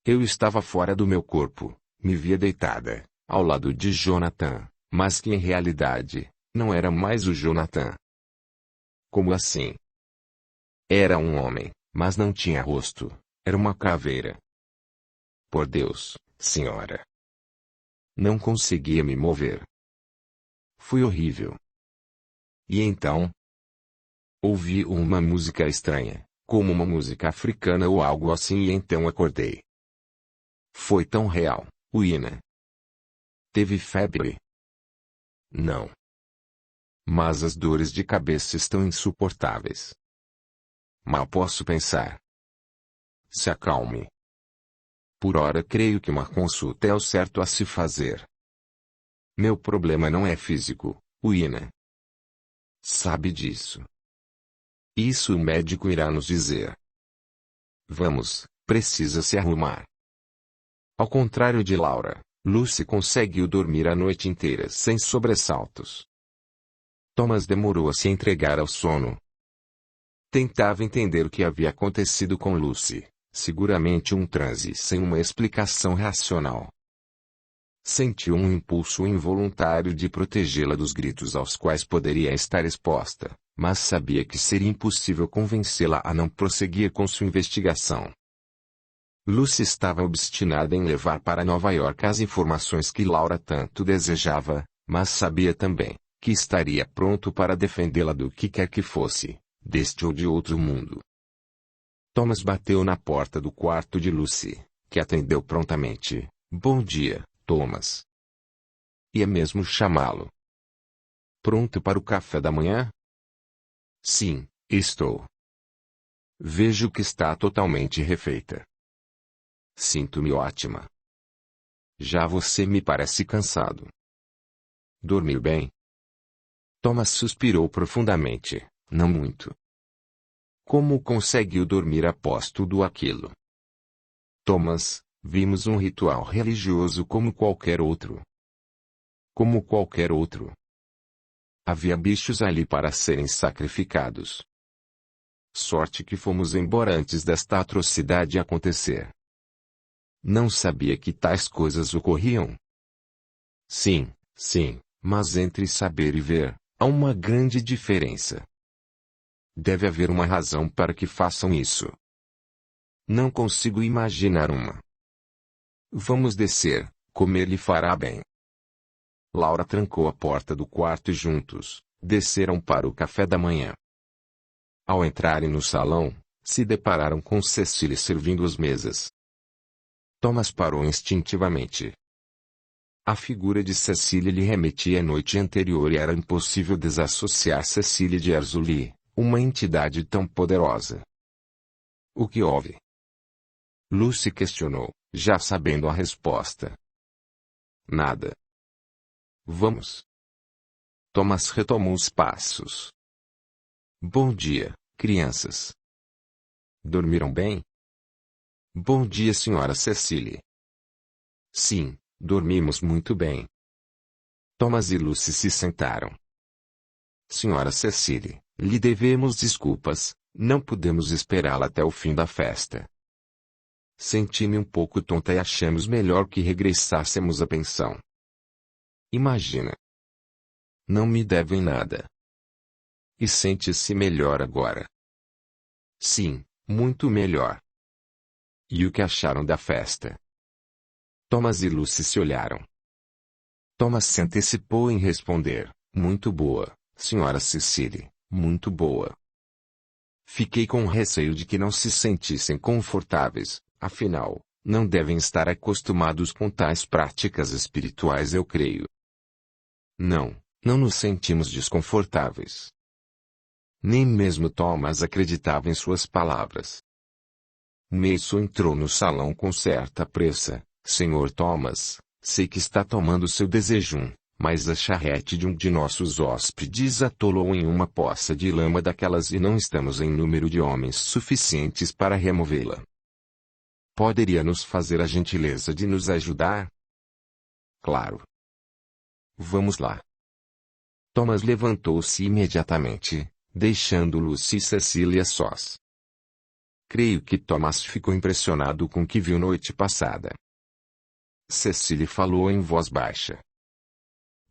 Eu estava fora do meu corpo, me via deitada, ao lado de Jonathan, mas que em realidade, não era mais o Jonathan. Como assim? Era um homem, mas não tinha rosto, era uma caveira. Por Deus, senhora. Não conseguia me mover. Foi horrível. E então? Ouvi uma música estranha, como uma música africana ou algo assim e então acordei. Foi tão real, Uina. Teve febre? Não. Mas as dores de cabeça estão insuportáveis. Mal posso pensar. Se acalme. Por ora creio que uma consulta é o certo a se fazer. Meu problema não é físico, Uina. Sabe disso. Isso o médico irá nos dizer. Vamos, precisa se arrumar. Ao contrário de Laura, Lucy conseguiu dormir a noite inteira sem sobressaltos. Thomas demorou a se entregar ao sono. Tentava entender o que havia acontecido com Lucy, seguramente um transe sem uma explicação racional. Sentiu um impulso involuntário de protegê-la dos gritos aos quais poderia estar exposta, mas sabia que seria impossível convencê-la a não prosseguir com sua investigação. Lucy estava obstinada em levar para Nova York as informações que Laura tanto desejava, mas sabia também que estaria pronto para defendê-la do que quer que fosse, deste ou de outro mundo. Thomas bateu na porta do quarto de Lucy, que atendeu prontamente. Bom dia, Thomas. Ia mesmo chamá-lo. Pronto para o café da manhã? Sim, estou. Vejo que está totalmente refeita. Sinto-me ótima. Já você me parece cansado. Dormiu bem? Thomas suspirou profundamente, não muito. Como conseguiu dormir após tudo aquilo? Thomas, vimos um ritual religioso como qualquer outro. Como qualquer outro. Havia bichos ali para serem sacrificados. Sorte que fomos embora antes desta atrocidade acontecer. Não sabia que tais coisas ocorriam. Sim, sim, mas entre saber e ver, há uma grande diferença. Deve haver uma razão para que façam isso. Não consigo imaginar uma. Vamos descer, comer lhe fará bem. Laura trancou a porta do quarto e juntos, desceram para o café da manhã. Ao entrarem no salão, se depararam com Cecília servindo as mesas. Thomas parou instintivamente. A figura de Cecília lhe remetia à noite anterior e era impossível desassociar Cecília de Erzulie, uma entidade tão poderosa. O que houve? Lucy questionou, já sabendo a resposta. Nada. Vamos. Thomas retomou os passos. Bom dia, crianças. Dormiram bem? Bom dia, senhora Cecília. Sim, dormimos muito bem. Thomas e Lucy se sentaram. Senhora Cecília, lhe devemos desculpas, não pudemos esperá-la até o fim da festa. Senti-me um pouco tonta e achamos melhor que regressássemos à pensão. Imagina. Não me devem nada. E sente-se melhor agora? Sim, muito melhor. E o que acharam da festa? Thomas e Lucy se olharam. Thomas se antecipou em responder, muito boa, senhora Cecília, muito boa. Fiquei com receio de que não se sentissem confortáveis, afinal, não devem estar acostumados com tais práticas espirituais, eu creio. Não, não nos sentimos desconfortáveis. Nem mesmo Thomas acreditava em suas palavras. Mason entrou no salão com certa pressa. Senhor Thomas, sei que está tomando seu desejum, mas a charrete de um de nossos hóspedes atolou em uma poça de lama daquelas e não estamos em número de homens suficientes para removê-la. Poderia nos fazer a gentileza de nos ajudar? Claro. Vamos lá. Thomas levantou-se imediatamente, deixando Lucy e Cecília sós. Creio que Thomas ficou impressionado com o que viu noite passada. Cecília falou em voz baixa.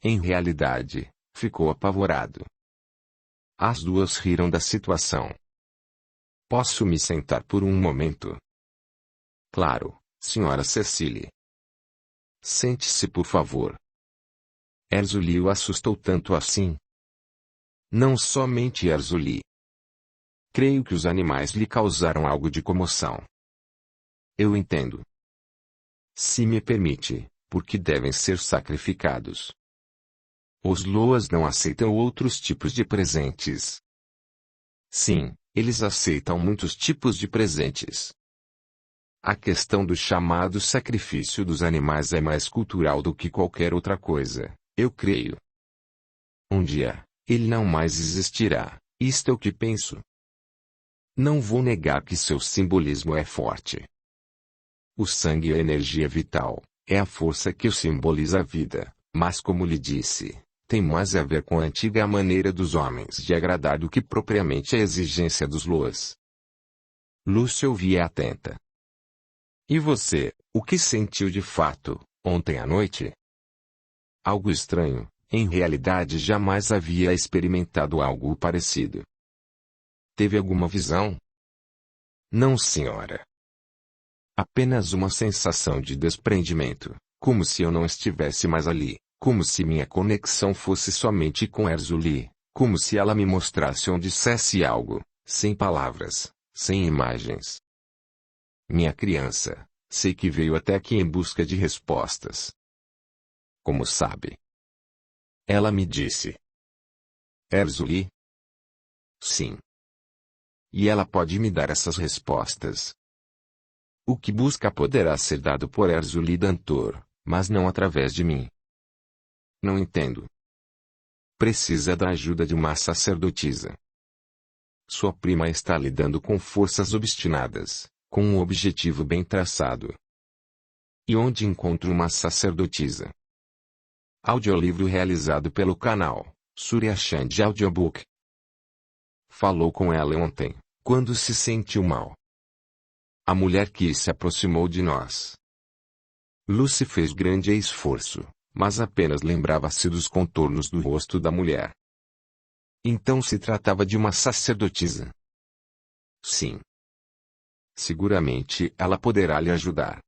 Em realidade, ficou apavorado. As duas riram da situação. Posso me sentar por um momento? Claro, senhora Cecília. Sente-se por favor. Erzulie o assustou tanto assim? Não somente Erzulie. Creio que os animais lhe causaram algo de comoção. Eu entendo. Se me permite, porque devem ser sacrificados. Os Loas não aceitam outros tipos de presentes. Sim, eles aceitam muitos tipos de presentes. A questão do chamado sacrifício dos animais é mais cultural do que qualquer outra coisa, eu creio. Um dia, ele não mais existirá, isto é o que penso. Não vou negar que seu simbolismo é forte. O sangue é a energia vital, é a força que o simboliza a vida, mas como lhe disse, tem mais a ver com a antiga maneira dos homens de agradar do que propriamente a exigência dos Loas. Lucy ouvia atenta. E você, o que sentiu de fato, ontem à noite? Algo estranho, em realidade jamais havia experimentado algo parecido. Teve alguma visão? Não, senhora. Apenas uma sensação de desprendimento, como se eu não estivesse mais ali, como se minha conexão fosse somente com Erzulie, como se ela me mostrasse ou dissesse algo, sem palavras, sem imagens. Minha criança, sei que veio até aqui em busca de respostas. Como sabe? Ela me disse. Erzulie? Sim. E ela pode me dar essas respostas. O que busca poderá ser dado por Erzulie Dantor, mas não através de mim. Não entendo. Precisa da ajuda de uma sacerdotisa. Sua prima está lidando com forças obstinadas, com um objetivo bem traçado. E onde encontro uma sacerdotisa? Audiolivro realizado pelo canal Surya Chand Audiobook. Falou com ela ontem, quando se sentiu mal. A mulher que se aproximou de nós. Lucy fez grande esforço, mas apenas lembrava-se dos contornos do rosto da mulher. Então se tratava de uma sacerdotisa. Sim. Seguramente ela poderá lhe ajudar.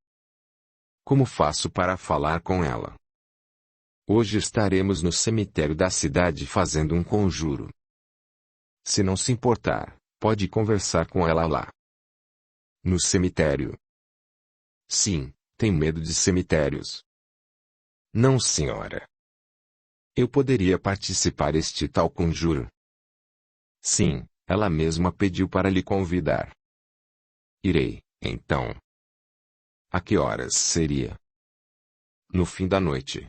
Como faço para falar com ela? Hoje estaremos no cemitério da cidade fazendo um conjuro. Se não se importar, pode conversar com ela lá. No cemitério? Sim, tem medo de cemitérios. Não, senhora. Eu poderia participar deste tal conjuro. Sim, ela mesma pediu para lhe convidar. Irei, então. A que horas seria? No fim da noite.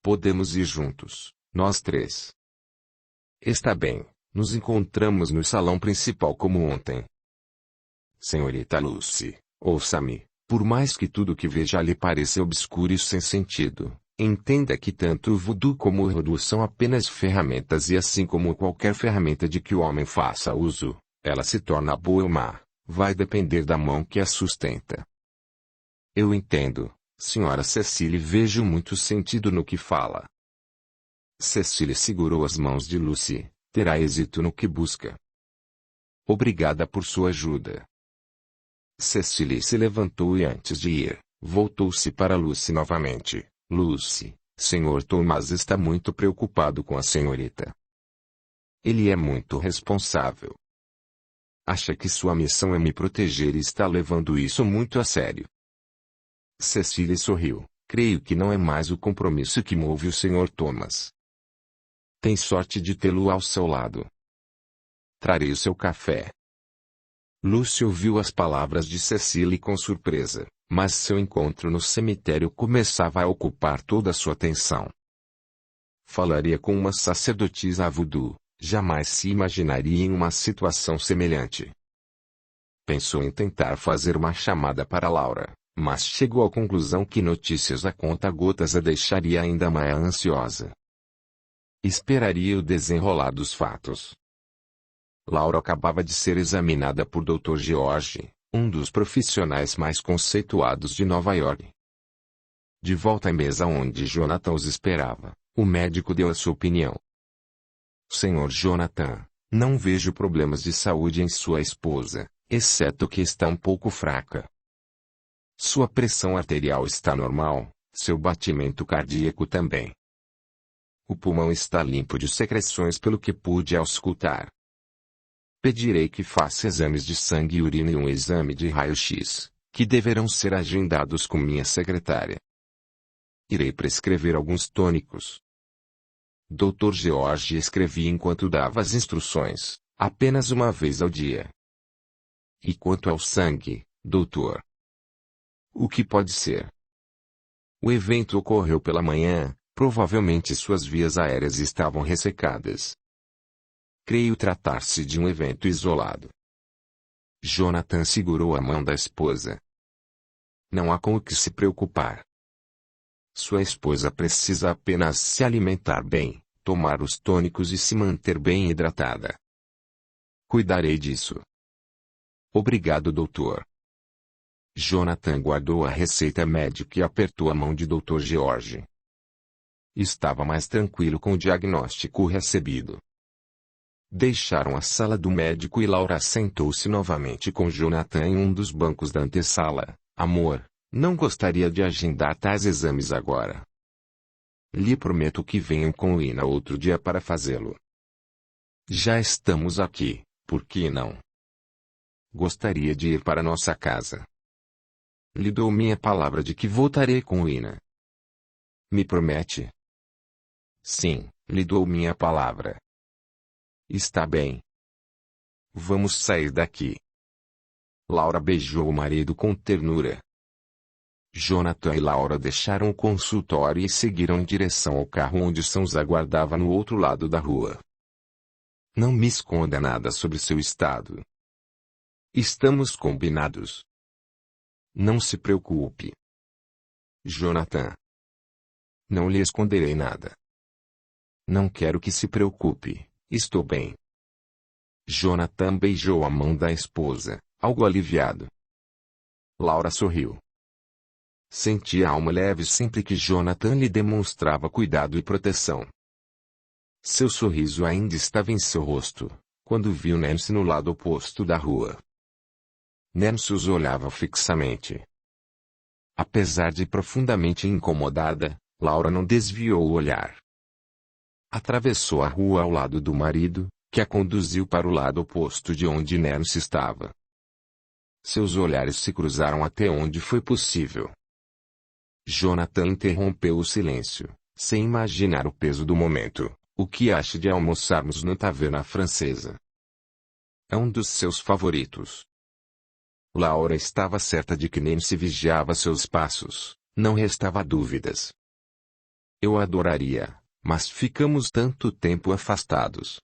Podemos ir juntos, nós três. Está bem, nos encontramos no salão principal como ontem. Senhorita Lucy, ouça-me, por mais que tudo que veja lhe pareça obscuro e sem sentido, entenda que tanto o voodoo como o rodô são apenas ferramentas e assim como qualquer ferramenta de que o homem faça uso, ela se torna boa ou má, vai depender da mão que a sustenta. Eu entendo, senhora Cecily, vejo muito sentido no que fala. Cecily segurou as mãos de Lucy, terá êxito no que busca. Obrigada por sua ajuda. Cecily se levantou e antes de ir, voltou-se para Lucy novamente. Lucy, Sr. Thomas está muito preocupado com a senhorita. Ele é muito responsável. Acha que sua missão é me proteger e está levando isso muito a sério. Cecily sorriu. Creio que não é mais o compromisso que move o Sr. Thomas. Tem sorte de tê-lo ao seu lado. Trarei o seu café. Lucy ouviu as palavras de Cecily com surpresa, mas seu encontro no cemitério começava a ocupar toda a sua atenção. Falaria com uma sacerdotisa voodoo, jamais se imaginaria em uma situação semelhante. Pensou em tentar fazer uma chamada para Laura, mas chegou à conclusão que notícias a conta-gotas a deixaria ainda mais ansiosa. Esperaria o desenrolar dos fatos. Laura acabava de ser examinada por Dr. George, um dos profissionais mais conceituados de Nova York. De volta à mesa onde Jonathan os esperava, o médico deu a sua opinião. Sr. Jonathan, não vejo problemas de saúde em sua esposa, exceto que está um pouco fraca. Sua pressão arterial está normal, seu batimento cardíaco também. O pulmão está limpo de secreções pelo que pude auscultar. Pedirei que faça exames de sangue e urina e um exame de raio-x, que deverão ser agendados com minha secretária. Irei prescrever alguns tônicos. Dr. George escrevia enquanto dava as instruções, apenas uma vez ao dia. E quanto ao sangue, doutor? O que pode ser? O evento ocorreu pela manhã, provavelmente suas vias aéreas estavam ressecadas. Creio tratar-se de um evento isolado. Jonathan segurou a mão da esposa. Não há com o que se preocupar. Sua esposa precisa apenas se alimentar bem, tomar os tônicos e se manter bem hidratada. Cuidarei disso. Obrigado, doutor. Jonathan guardou a receita médica e apertou a mão de Dr. George. Estava mais tranquilo com o diagnóstico recebido. Deixaram a sala do médico e Laura sentou-se novamente com Jonathan em um dos bancos da antessala. Amor, não gostaria de agendar tais exames agora. Lhe prometo que venham com Ina outro dia para fazê-lo. Já estamos aqui, por que não? Gostaria de ir para nossa casa. Lhe dou minha palavra de que voltarei com Ina. Me promete? Sim, lhe dou minha palavra. Está bem. Vamos sair daqui. Laura beijou o marido com ternura. Jonathan e Laura deixaram o consultório e seguiram em direção ao carro onde Sam os aguardava no outro lado da rua. Não me esconda nada sobre seu estado. Estamos combinados. Não se preocupe. Jonathan. Não lhe esconderei nada. Não quero que se preocupe. Estou bem. Jonathan beijou a mão da esposa, algo aliviado. Laura sorriu. sentia a alma leve sempre que Jonathan lhe demonstrava cuidado e proteção. Seu sorriso ainda estava em seu rosto, quando viu Nancy no lado oposto da rua. Nancy os olhava fixamente. Apesar de profundamente incomodada, Laura não desviou o olhar. Atravessou a rua ao lado do marido, que a conduziu para o lado oposto de onde Nancy estava. Seus olhares se cruzaram até onde foi possível. Jonathan interrompeu o silêncio, sem imaginar o peso do momento. O que acha de almoçarmos na taverna francesa? É um dos seus favoritos. Laura estava certa de que Nancy vigiava seus passos, não restava dúvidas. Eu adoraria, mas ficamos tanto tempo afastados.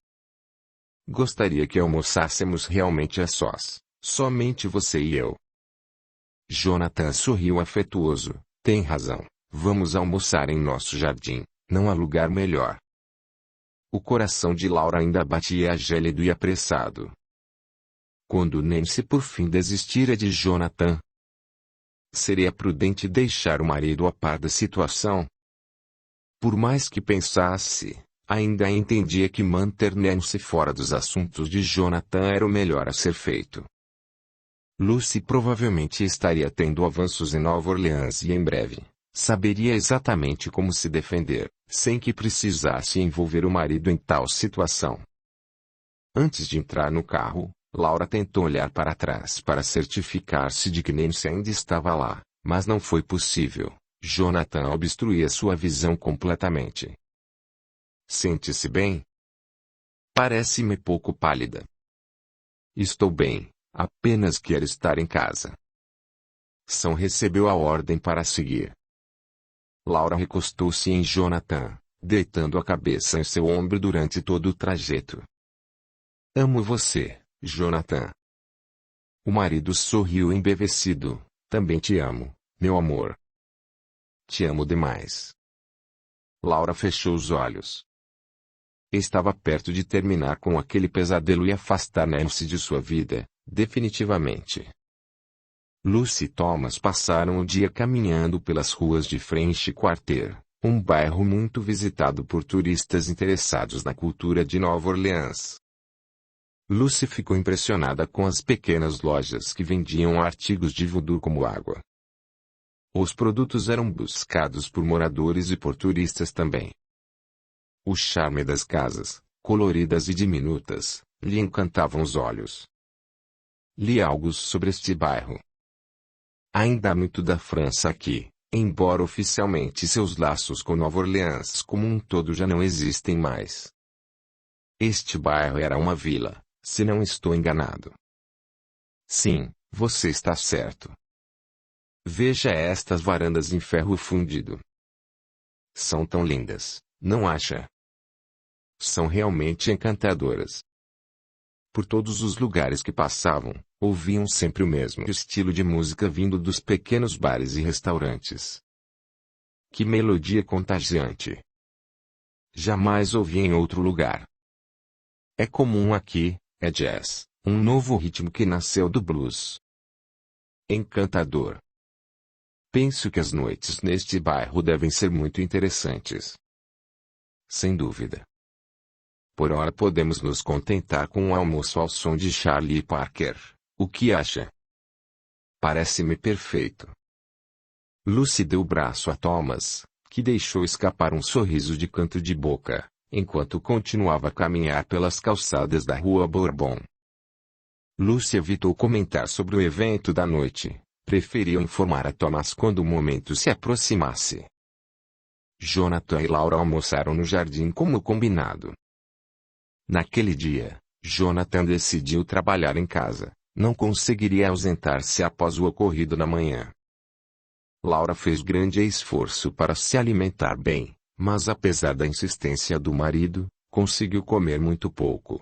Gostaria que almoçássemos realmente a sós, somente você e eu. Jonathan sorriu afetuoso. Tem razão, vamos almoçar em nosso jardim, não há lugar melhor. O coração de Laura ainda batia gélido e apressado. Quando Nancy por fim desistira de Jonathan, seria prudente deixar o marido a par da situação? Por mais que pensasse, ainda entendia que manter Nancy fora dos assuntos de Jonathan era o melhor a ser feito. Lucy provavelmente estaria tendo avanços em Nova Orleans e em breve saberia exatamente como se defender, sem que precisasse envolver o marido em tal situação. Antes de entrar no carro, Laura tentou olhar para trás para certificar-se de que Nancy ainda estava lá, mas não foi possível. Jonathan obstruía sua visão completamente. Sente-se bem? Parece-me pouco pálida. Estou bem, apenas quero estar em casa. Sam recebeu a ordem para seguir. Laura recostou-se em Jonathan, deitando a cabeça em seu ombro durante todo o trajeto. Amo você, Jonathan. O marido sorriu embevecido. Também te amo, meu amor. Te amo demais. Laura fechou os olhos. Estava perto de terminar com aquele pesadelo e afastar Nancy de sua vida, definitivamente. Lucy e Thomas passaram o dia caminhando pelas ruas de French Quarter, um bairro muito visitado por turistas interessados na cultura de Nova Orleans. Lucy ficou impressionada com as pequenas lojas que vendiam artigos de voodoo como água. Os produtos eram buscados por moradores e por turistas também. O charme das casas, coloridas e diminutas, lhe encantavam os olhos. Li algo sobre este bairro. Ainda há muito da França aqui, embora oficialmente seus laços com Nova Orleans como um todo já não existem mais. Este bairro era uma vila, se não estou enganado. Sim, você está certo. Veja estas varandas em ferro fundido. São tão lindas, não acha? São realmente encantadoras. Por todos os lugares que passavam, ouviam sempre o mesmo estilo de música vindo dos pequenos bares e restaurantes. Que melodia contagiante! Jamais ouvi em outro lugar. É comum aqui, é jazz, um novo ritmo que nasceu do blues. Encantador. Penso que as noites neste bairro devem ser muito interessantes. Sem dúvida. Por ora podemos nos contentar com um almoço ao som de Charlie Parker. O que acha? Parece-me perfeito. Lucy deu o braço a Thomas, que deixou escapar um sorriso de canto de boca, enquanto continuava a caminhar pelas calçadas da rua Bourbon. Lucy evitou comentar sobre o evento da noite, preferiu informar a Thomas quando o momento se aproximasse. Jonathan e Laura almoçaram no jardim como combinado. Naquele dia, Jonathan decidiu trabalhar em casa, não conseguiria ausentar-se após o ocorrido na manhã. Laura fez grande esforço para se alimentar bem, mas apesar da insistência do marido, conseguiu comer muito pouco.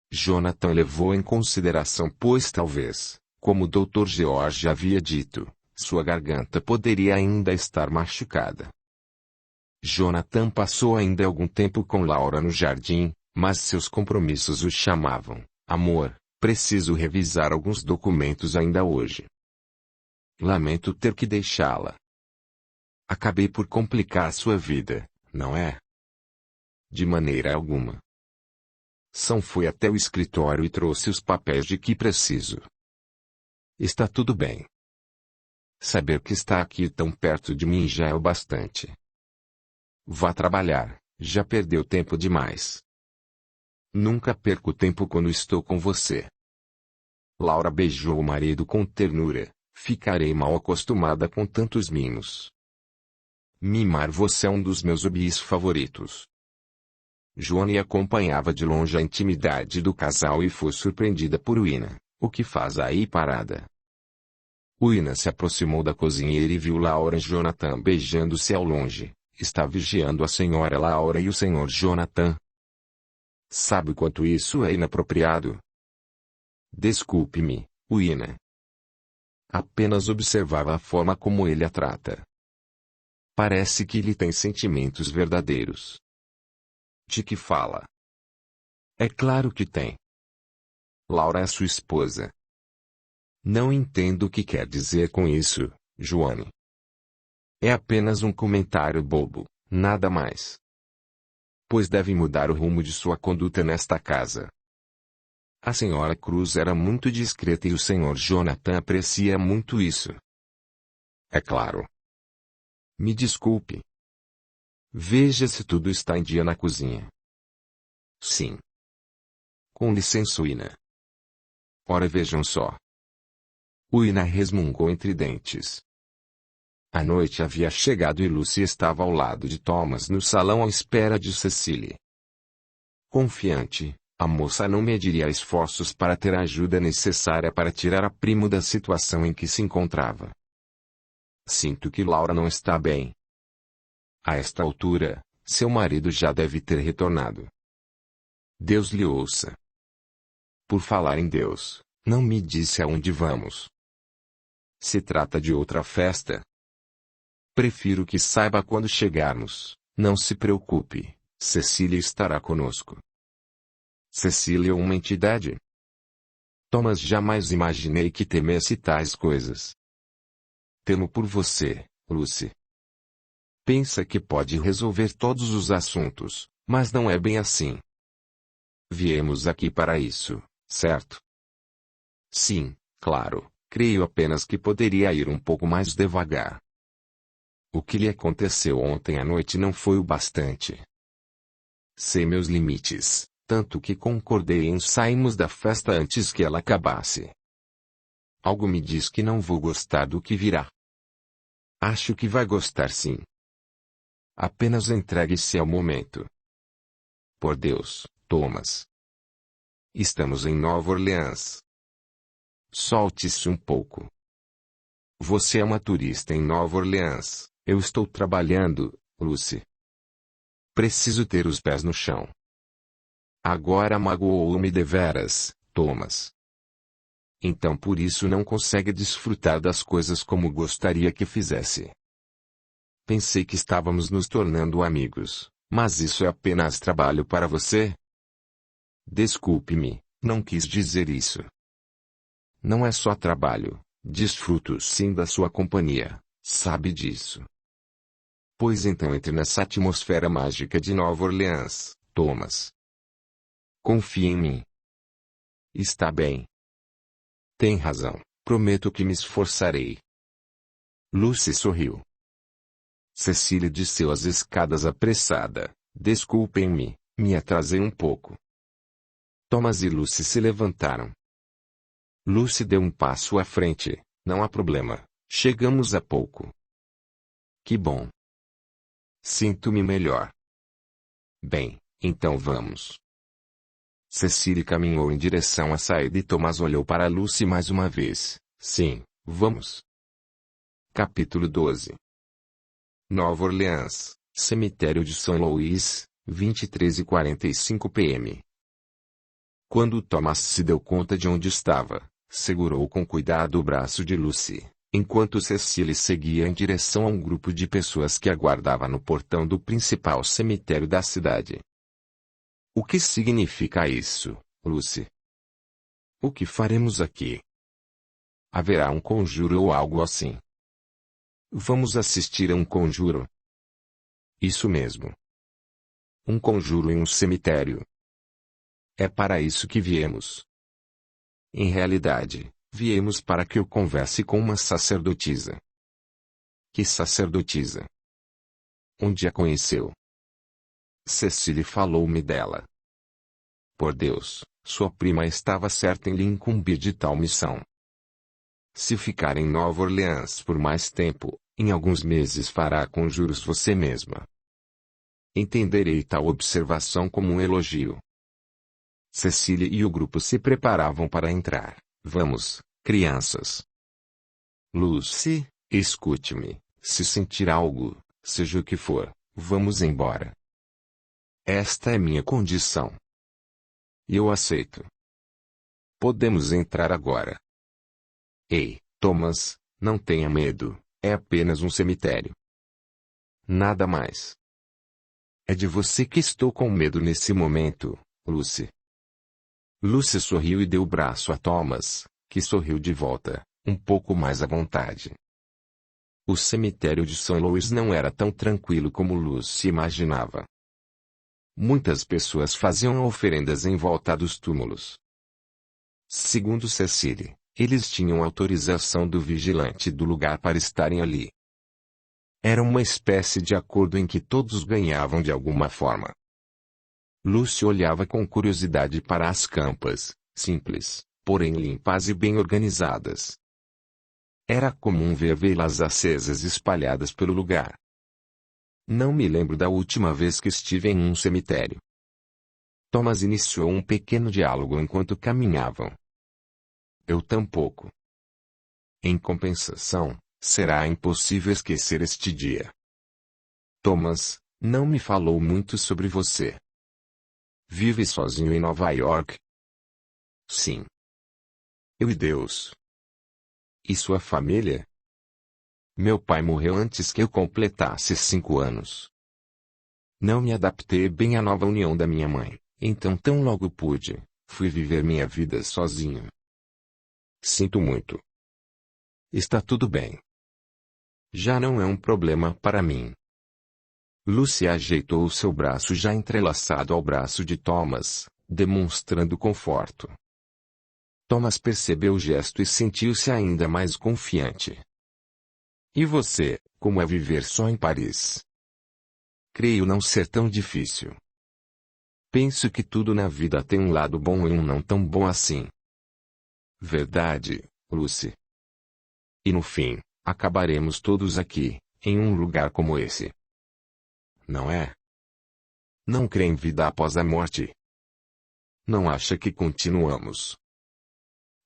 Jonathan levou em consideração pois talvez, como o Dr. George havia dito, sua garganta poderia ainda estar machucada. Jonathan passou ainda algum tempo com Laura no jardim, mas seus compromissos o chamavam. Amor, preciso revisar alguns documentos ainda hoje. lamento ter que deixá-la. Acabei por complicar sua vida, não é? De maneira alguma. Sam foi até o escritório e trouxe os papéis de que preciso. Está tudo bem. Saber que está aqui tão perto de mim já é o bastante. Vá trabalhar, já perdeu tempo demais. Nunca perco tempo quando estou com você. Laura beijou o marido com ternura. Ficarei mal acostumada com tantos mimos. Mimar você é um dos meus hobbies favoritos. Joane acompanhava de longe a intimidade do casal e foi surpreendida por Uina. O que faz aí parada? Uina se aproximou da cozinheira e viu Laura e Jonathan beijando-se ao longe. Está vigiando a senhora Laura e o senhor Jonathan. Sabe o quanto isso é inapropriado? Desculpe-me, Uina. Apenas observava a forma como ele a trata. Parece que ele tem sentimentos verdadeiros. De que fala? É claro que tem. Laura é sua esposa. Não entendo o que quer dizer com isso, Joane. É apenas um comentário bobo, nada mais. Pois deve mudar o rumo de sua conduta nesta casa. A senhora Cruz era muito discreta e o senhor Jonathan aprecia muito isso. É claro. Me desculpe. Veja se tudo está em dia na cozinha. Sim. Com licença, Uina. Ora, vejam só. Uina resmungou entre dentes. A noite havia chegado e Lucy estava ao lado de Thomas no salão à espera de Cecily. Confiante, a moça não mediria esforços para ter a ajuda necessária para tirar a primo da situação em que se encontrava. Sinto que Laura não está bem. A esta altura, seu marido já deve ter retornado. Deus lhe ouça. Por falar em Deus, não me disse aonde vamos. Se trata de outra festa? Prefiro que saiba quando chegarmos. Não se preocupe, Cecília estará conosco. Cecília é uma entidade? Thomas, jamais imaginei que temesse tais coisas. Temo por você, Lucy. Pensa que pode resolver todos os assuntos, mas não é bem assim. Viemos aqui para isso, certo? Sim, claro, creio apenas que poderia ir um pouco mais devagar. O que lhe aconteceu ontem à noite não foi o bastante. Sei meus limites, tanto que concordei em sairmos da festa antes que ela acabasse. Algo me diz que não vou gostar do que virá. Acho que vai gostar sim. Apenas entregue-se ao momento. Por Deus, Thomas. Estamos em Nova Orleans. Solte-se um pouco. Você é uma turista em Nova Orleans. Eu estou trabalhando, Lucy. Preciso ter os pés no chão. Agora magoou-me deveras, Thomas. Então por isso não consegue desfrutar das coisas como gostaria que fizesse. Pensei que estávamos nos tornando amigos, mas isso é apenas trabalho para você? Desculpe-me, não quis dizer isso. Não é só trabalho, desfruto sim da sua companhia, sabe disso. Pois então entre nessa atmosfera mágica de Nova Orleans, Thomas. Confie em mim. Está bem. Tem razão, prometo que me esforçarei. Lucy sorriu. Cecília desceu as escadas apressada. Desculpem-me, me atrasei um pouco. Thomas e Lucy se levantaram. Lucy deu um passo à frente. Não há problema, chegamos há pouco. Que bom. Sinto-me melhor. Bem, então vamos. Cecília caminhou em direção à saída e Thomas olhou para Lucy mais uma vez. Sim, vamos. Capítulo 12. Nova Orleans, Cemitério de São Louis, 23h45 p.m. Quando Thomas se deu conta de onde estava, segurou com cuidado o braço de Lucy, enquanto Cecília seguia em direção a um grupo de pessoas que aguardava no portão do principal cemitério da cidade. O que significa isso, Lucy? O que faremos aqui? Haverá um conjuro ou algo assim. Vamos assistir a um conjuro. Isso mesmo. Um conjuro em um cemitério. É para isso que viemos. Em realidade, viemos para que eu converse com uma sacerdotisa. Que sacerdotisa? Onde a conheceu? Cecily falou-me dela. Por Deus, sua prima estava certa em lhe incumbir de tal missão. Se ficar em Nova Orleans por mais tempo, em alguns meses fará conjuros você mesma. Entenderei tal observação como um elogio. Cecily e o grupo se preparavam para entrar. Vamos, crianças. Lucy, escute-me. Se sentir algo, seja o que for, vamos embora. Esta é minha condição. Eu aceito. Podemos entrar agora. Ei, Thomas, não tenha medo, é apenas um cemitério. Nada mais. É de você que estou com medo nesse momento, Lucy. Lucy sorriu e deu o braço a Thomas, que sorriu de volta, um pouco mais à vontade. O cemitério de St. Louis não era tão tranquilo como Lucy imaginava. Muitas pessoas faziam oferendas em volta dos túmulos. Segundo Cecily, eles tinham autorização do vigilante do lugar para estarem ali. Era uma espécie de acordo em que todos ganhavam de alguma forma. Lucy olhava com curiosidade para as campas, simples, porém limpas e bem organizadas. Era comum ver velas acesas espalhadas pelo lugar. Não me lembro da última vez que estive em um cemitério. Thomas iniciou um pequeno diálogo enquanto caminhavam. Eu tampouco. Em compensação, será impossível esquecer este dia. Thomas, não me falou muito sobre você. Vive sozinho em Nova York? Sim. Eu e Deus. E sua família? Meu pai morreu antes que eu completasse 5 anos. Não me adaptei bem à nova união da minha mãe, então tão logo pude, fui viver minha vida sozinho. Sinto muito. Está tudo bem. Já não é um problema para mim. Lucy ajeitou o seu braço já entrelaçado ao braço de Thomas, demonstrando conforto. Thomas percebeu o gesto e sentiu-se ainda mais confiante. E você, como é viver só em Paris? Creio não ser tão difícil. Penso que tudo na vida tem um lado bom e um não tão bom assim. Verdade, Lucy. E no fim, acabaremos todos aqui, em um lugar como esse. Não é? Não crê em vida após a morte? Não acha que continuamos?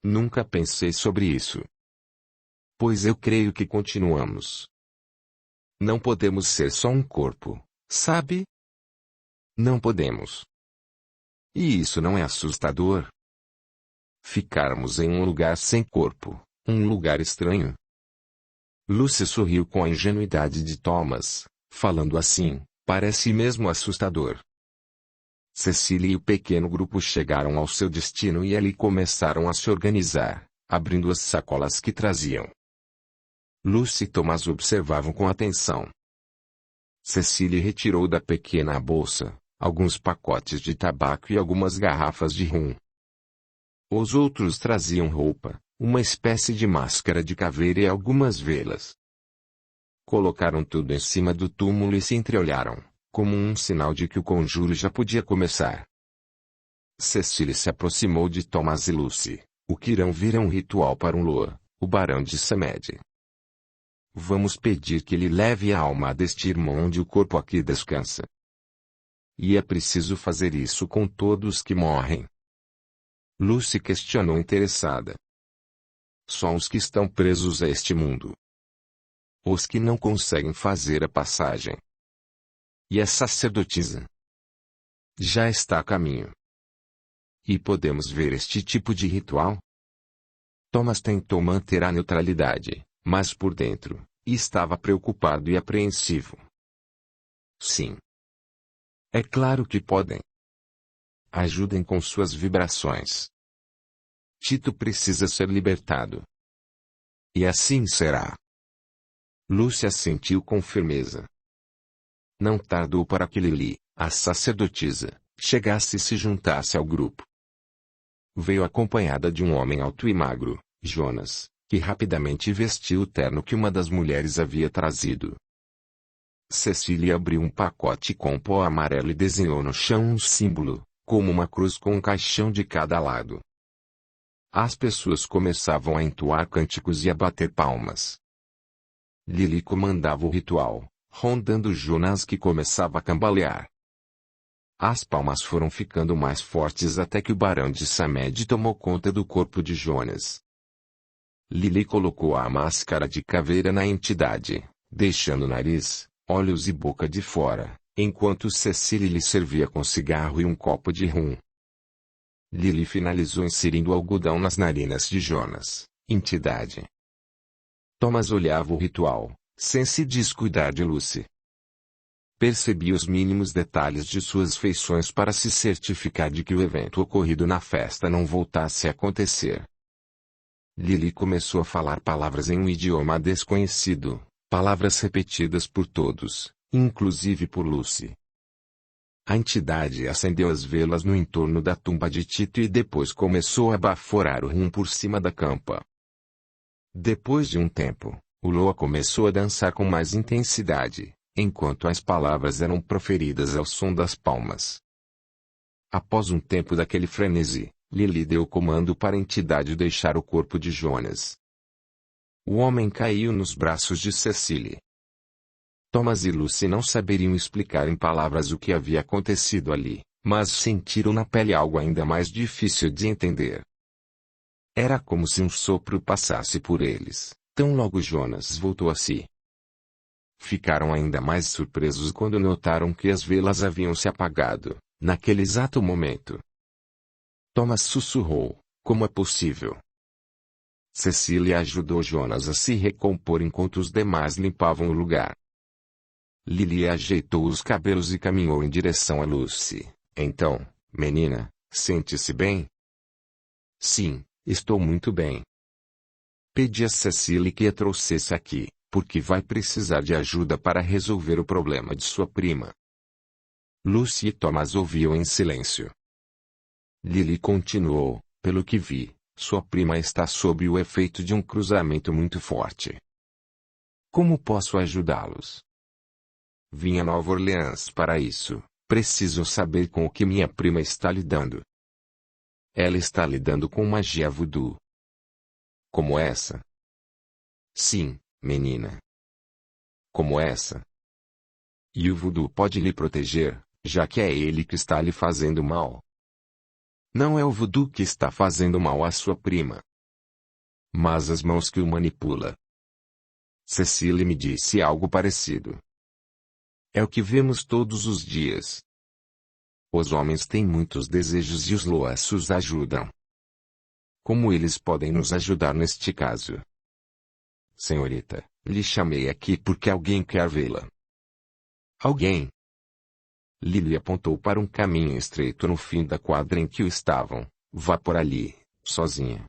Nunca pensei sobre isso. Pois eu creio que continuamos. Não podemos ser só um corpo, sabe? Não podemos. E isso não é assustador? Ficarmos em um lugar sem corpo, um lugar estranho. Lucy sorriu com a ingenuidade de Thomas, falando assim, parece mesmo assustador. Cecily e o pequeno grupo chegaram ao seu destino e ali começaram a se organizar, abrindo as sacolas que traziam. Lucy e Thomas observavam com atenção. Cecily retirou da pequena bolsa alguns pacotes de tabaco e algumas garrafas de rum. Os outros traziam roupa, uma espécie de máscara de caveira e algumas velas. Colocaram tudo em cima do túmulo e se entreolharam, como um sinal de que o conjuro já podia começar. Cecily se aproximou de Thomas e Lucy, o que irão vir é um ritual para um Lord, o barão de Samed. Vamos pedir que ele leve a alma deste irmão onde o corpo aqui descansa. E é preciso fazer isso com todos que morrem. Lucy questionou interessada. Só os que estão presos a este mundo. Os que não conseguem fazer a passagem. E a sacerdotisa? Já está a caminho. E podemos ver este tipo de ritual? Thomas tentou manter a neutralidade, mas por dentro, estava preocupado e apreensivo. Sim. É claro que podem. Ajudem com suas vibrações. Tito precisa ser libertado. E assim será. Lúcia assentiu com firmeza. Não tardou para que Lili, a sacerdotisa, chegasse e se juntasse ao grupo. Veio acompanhada de um homem alto e magro, Jonas, que rapidamente vestiu o terno que uma das mulheres havia trazido. Cecília abriu um pacote com pó amarelo e desenhou no chão um símbolo, como uma cruz com um caixão de cada lado. As pessoas começavam a entoar cânticos e a bater palmas. Lili comandava o ritual, rondando Jonas que começava a cambalear. As palmas foram ficando mais fortes até que o barão de Samed tomou conta do corpo de Jonas. Lili colocou a máscara de caveira na entidade, deixando nariz, olhos e boca de fora, enquanto Cecília lhe servia com cigarro e um copo de rum. Lili finalizou inserindo algodão nas narinas de Jonas, entidade. Thomas olhava o ritual, sem se descuidar de Lucy. Percebia os mínimos detalhes de suas feições para se certificar de que o evento ocorrido na festa não voltasse a acontecer. Lili começou a falar palavras em um idioma desconhecido, palavras repetidas por todos, inclusive por Lucy. A entidade acendeu as velas no entorno da tumba de Tito e depois começou a baforar o rum por cima da campa. Depois de um tempo, o Loa começou a dançar com mais intensidade, enquanto as palavras eram proferidas ao som das palmas. Após um tempo daquele frenesi, Lili deu o comando para a entidade deixar o corpo de Jonas. O homem caiu nos braços de Cecília. Thomas e Lucy não saberiam explicar em palavras o que havia acontecido ali, mas sentiram na pele algo ainda mais difícil de entender. Era como se um sopro passasse por eles, tão logo Jonas voltou a si. Ficaram ainda mais surpresos quando notaram que as velas haviam se apagado, naquele exato momento. Thomas sussurrou, como é possível? Cecília ajudou Jonas a se recompor enquanto os demais limpavam o lugar. Lili ajeitou os cabelos e caminhou em direção a Lucy. Então, menina, sente-se bem? Sim, estou muito bem. Pedi a Cecília que a trouxesse aqui, porque vai precisar de ajuda para resolver o problema de sua prima. Lucy e Thomas ouviam em silêncio. Lili continuou, pelo que vi, sua prima está sob o efeito de um cruzamento muito forte. Como posso ajudá-los? Vim a Nova Orleans para isso, preciso saber com o que minha prima está lidando. Ela está lidando com magia voodoo. Como essa? Sim, menina. Como essa? E o voodoo pode lhe proteger, já que é ele que está lhe fazendo mal. Não é o voodoo que está fazendo mal à sua prima, mas as mãos que o manipula. Cecília me disse algo parecido. É o que vemos todos os dias. Os homens têm muitos desejos e os Loas os ajudam. Como eles podem nos ajudar neste caso? Senhorita, lhe chamei aqui porque alguém quer vê-la. Alguém? Lili apontou para um caminho estreito no fim da quadra em que estavam. Vá por ali, sozinha.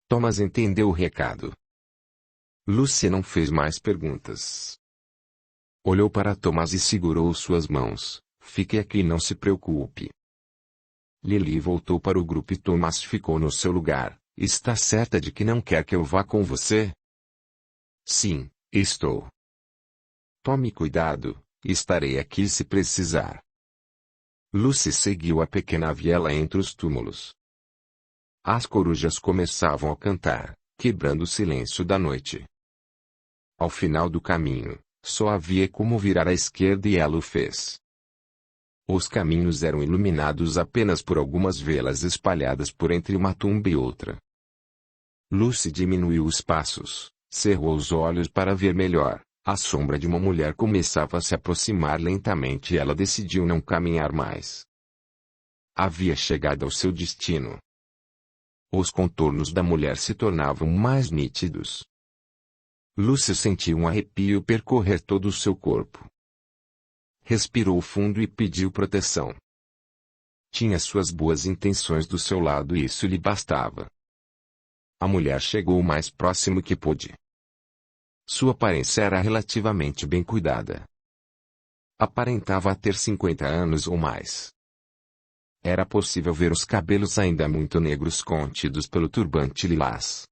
Thomas entendeu o recado. Lucy não fez mais perguntas. Olhou para Thomas e segurou suas mãos. Fique aqui e não se preocupe. Lili voltou para o grupo e Thomas ficou no seu lugar. Está certa de que não quer que eu vá com você? Sim, estou. Tome cuidado, estarei aqui se precisar. Lucy seguiu a pequena viela entre os túmulos. As corujas começavam a cantar, quebrando o silêncio da noite. Ao final do caminho, só havia como virar à esquerda e ela o fez. Os caminhos eram iluminados apenas por algumas velas espalhadas por entre uma tumba e outra. Lucy diminuiu os passos, cerrou os olhos para ver melhor. A sombra de uma mulher começava a se aproximar lentamente e ela decidiu não caminhar mais. Havia chegado ao seu destino. Os contornos da mulher se tornavam mais nítidos. Lucy sentiu um arrepio percorrer todo o seu corpo. Respirou fundo e pediu proteção. Tinha suas boas intenções do seu lado e isso lhe bastava. A mulher chegou o mais próximo que pôde. Sua aparência era relativamente bem cuidada. Aparentava ter 50 anos ou mais. Era possível ver os cabelos ainda muito negros contidos pelo turbante lilás.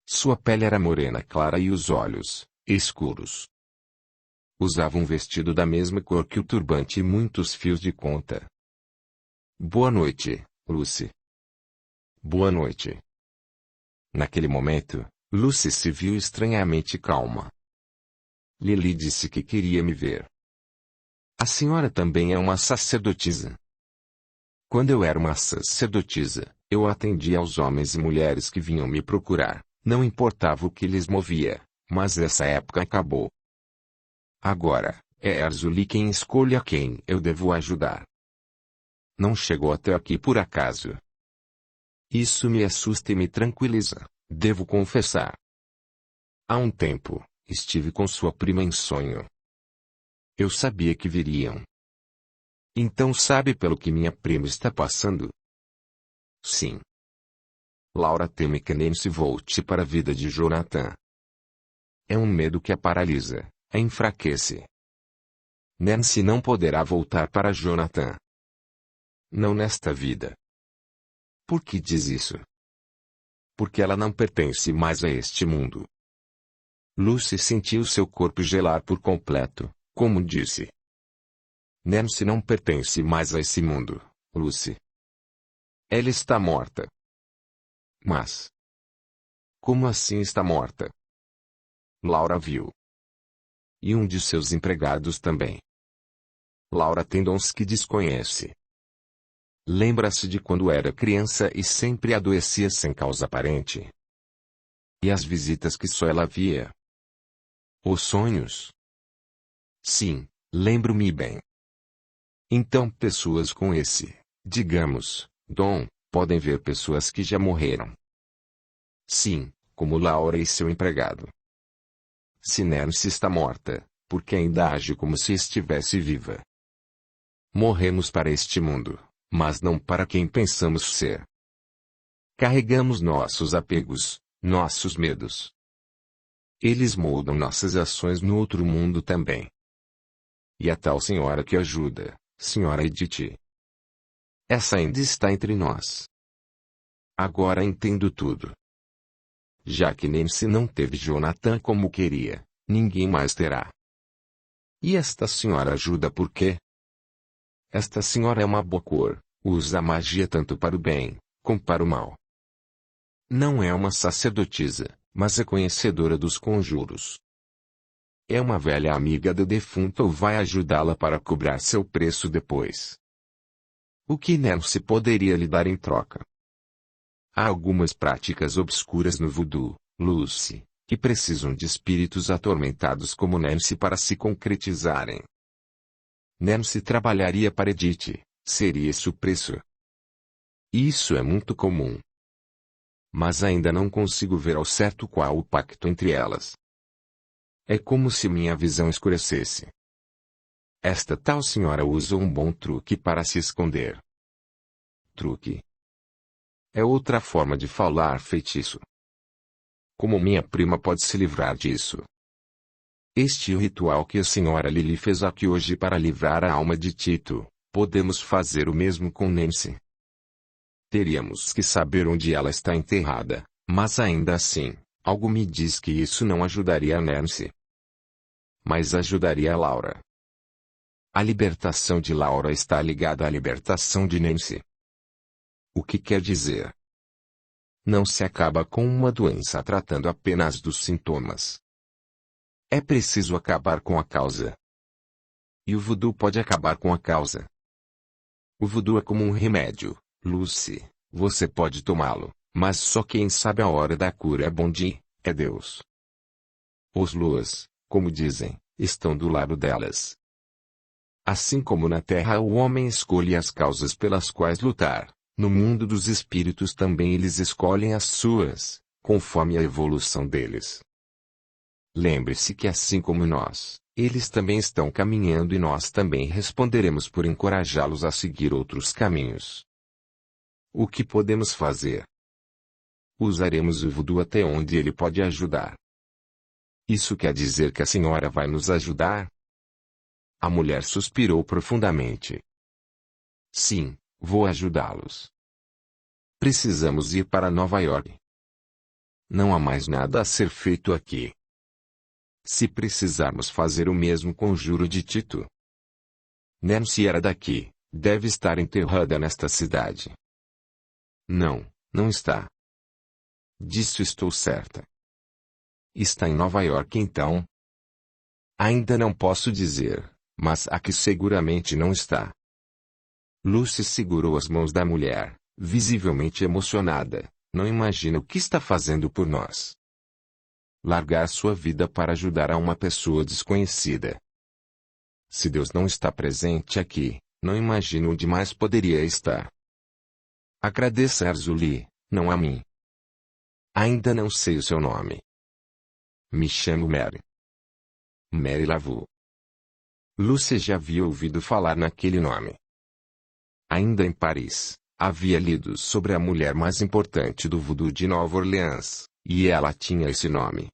Sua pele era morena clara e os olhos, escuros. Usava um vestido da mesma cor que o turbante e muitos fios de conta. Boa noite, Lucy. Boa noite. Naquele momento, Lucy se viu estranhamente calma. Lily disse que queria me ver. A senhora também é uma sacerdotisa. Quando eu era uma sacerdotisa, eu atendia aos homens e mulheres que vinham me procurar, não importava o que lhes movia, mas essa época acabou. Agora, é Erzuli quem escolhe a quem eu devo ajudar. Não chegou até aqui por acaso. Isso me assusta e me tranquiliza, devo confessar. Há um tempo, estive com sua prima em sonho. Eu sabia que viriam. Então sabe pelo que minha prima está passando? Sim. Laura teme que Nancy volte para a vida de Jonathan. É um medo que a paralisa, a enfraquece. Nancy não poderá voltar para Jonathan. Não nesta vida. Por que diz isso? Porque ela não pertence mais a este mundo. Lucy sentiu seu corpo gelar por completo, como disse. Nancy não pertence mais a esse mundo, Lucy. Ela está morta. Mas... como assim está morta? Laura viu. E um de seus empregados também. Laura tem dons que desconhece. Lembra-se de quando era criança e sempre adoecia sem causa aparente. E as visitas que só ela via. Os sonhos. Sim, lembro-me bem. Então pessoas com esse, digamos, dom, podem ver pessoas que já morreram. Sim, como Laura e seu empregado. Se Nancy está morta, porque ainda age como se estivesse viva. Morremos para este mundo, mas não para quem pensamos ser. Carregamos nossos apegos, nossos medos. Eles moldam nossas ações no outro mundo também. E a tal senhora que ajuda, senhora Edith. Essa ainda está entre nós. Agora entendo tudo. Já que Nancy não teve Jonathan como queria, ninguém mais terá. E esta senhora ajuda por quê? Esta senhora é uma bocor, usa a magia tanto para o bem, como para o mal. Não é uma sacerdotisa, mas é conhecedora dos conjuros. É uma velha amiga do defunto ou vai ajudá-la para cobrar seu preço depois. O que Nancy poderia lhe dar em troca? Há algumas práticas obscuras no voodoo, Lucy, que precisam de espíritos atormentados como Nancy para se concretizarem. Nancy trabalharia para Edith, seria esse o preço? Isso é muito comum. Mas ainda não consigo ver ao certo qual o pacto entre elas. É como se minha visão escurecesse. Esta tal senhora usa um bom truque para se esconder. Truque. É outra forma de falar feitiço. Como minha prima pode se livrar disso? Este é o ritual que a senhora Lily fez aqui hoje para livrar a alma de Tito. Podemos fazer o mesmo com Nancy. Teríamos que saber onde ela está enterrada, mas ainda assim, algo me diz que isso não ajudaria a Nancy. Mas ajudaria a Laura. A libertação de Laura está ligada à libertação de Nancy. O que quer dizer? Não se acaba com uma doença tratando apenas dos sintomas. É preciso acabar com a causa. E o voodoo pode acabar com a causa. O voodoo é como um remédio, Lucy. Você pode tomá-lo, mas só quem sabe a hora da cura é Deus. Os luas, como dizem, estão do lado delas. Assim como na Terra o homem escolhe as causas pelas quais lutar, no mundo dos espíritos também eles escolhem as suas, conforme a evolução deles. Lembre-se que assim como nós, eles também estão caminhando e nós também responderemos por encorajá-los a seguir outros caminhos. O que podemos fazer? Usaremos o voodoo até onde ele pode ajudar. Isso quer dizer que a senhora vai nos ajudar? A mulher suspirou profundamente. Sim, vou ajudá-los. Precisamos ir para Nova York. Não há mais nada a ser feito aqui. Se precisarmos fazer o mesmo conjuro de Tito. Nancy era daqui, deve estar enterrada nesta cidade. Não, não está. Disso estou certa. Está em Nova York então? Ainda não posso dizer, mas aqui seguramente não está. Lucy segurou as mãos da mulher, visivelmente emocionada. Não imagina o que está fazendo por nós. Largar sua vida para ajudar a uma pessoa desconhecida. Se Deus não está presente aqui, não imagino onde mais poderia estar. Agradeça a Arzuli, não a mim. Ainda não sei o seu nome. Me chamo Mary. Mary Laveau. Lucy já havia ouvido falar naquele nome. Ainda em Paris, havia lido sobre a mulher mais importante do voodoo de Nova Orleans, e ela tinha esse nome.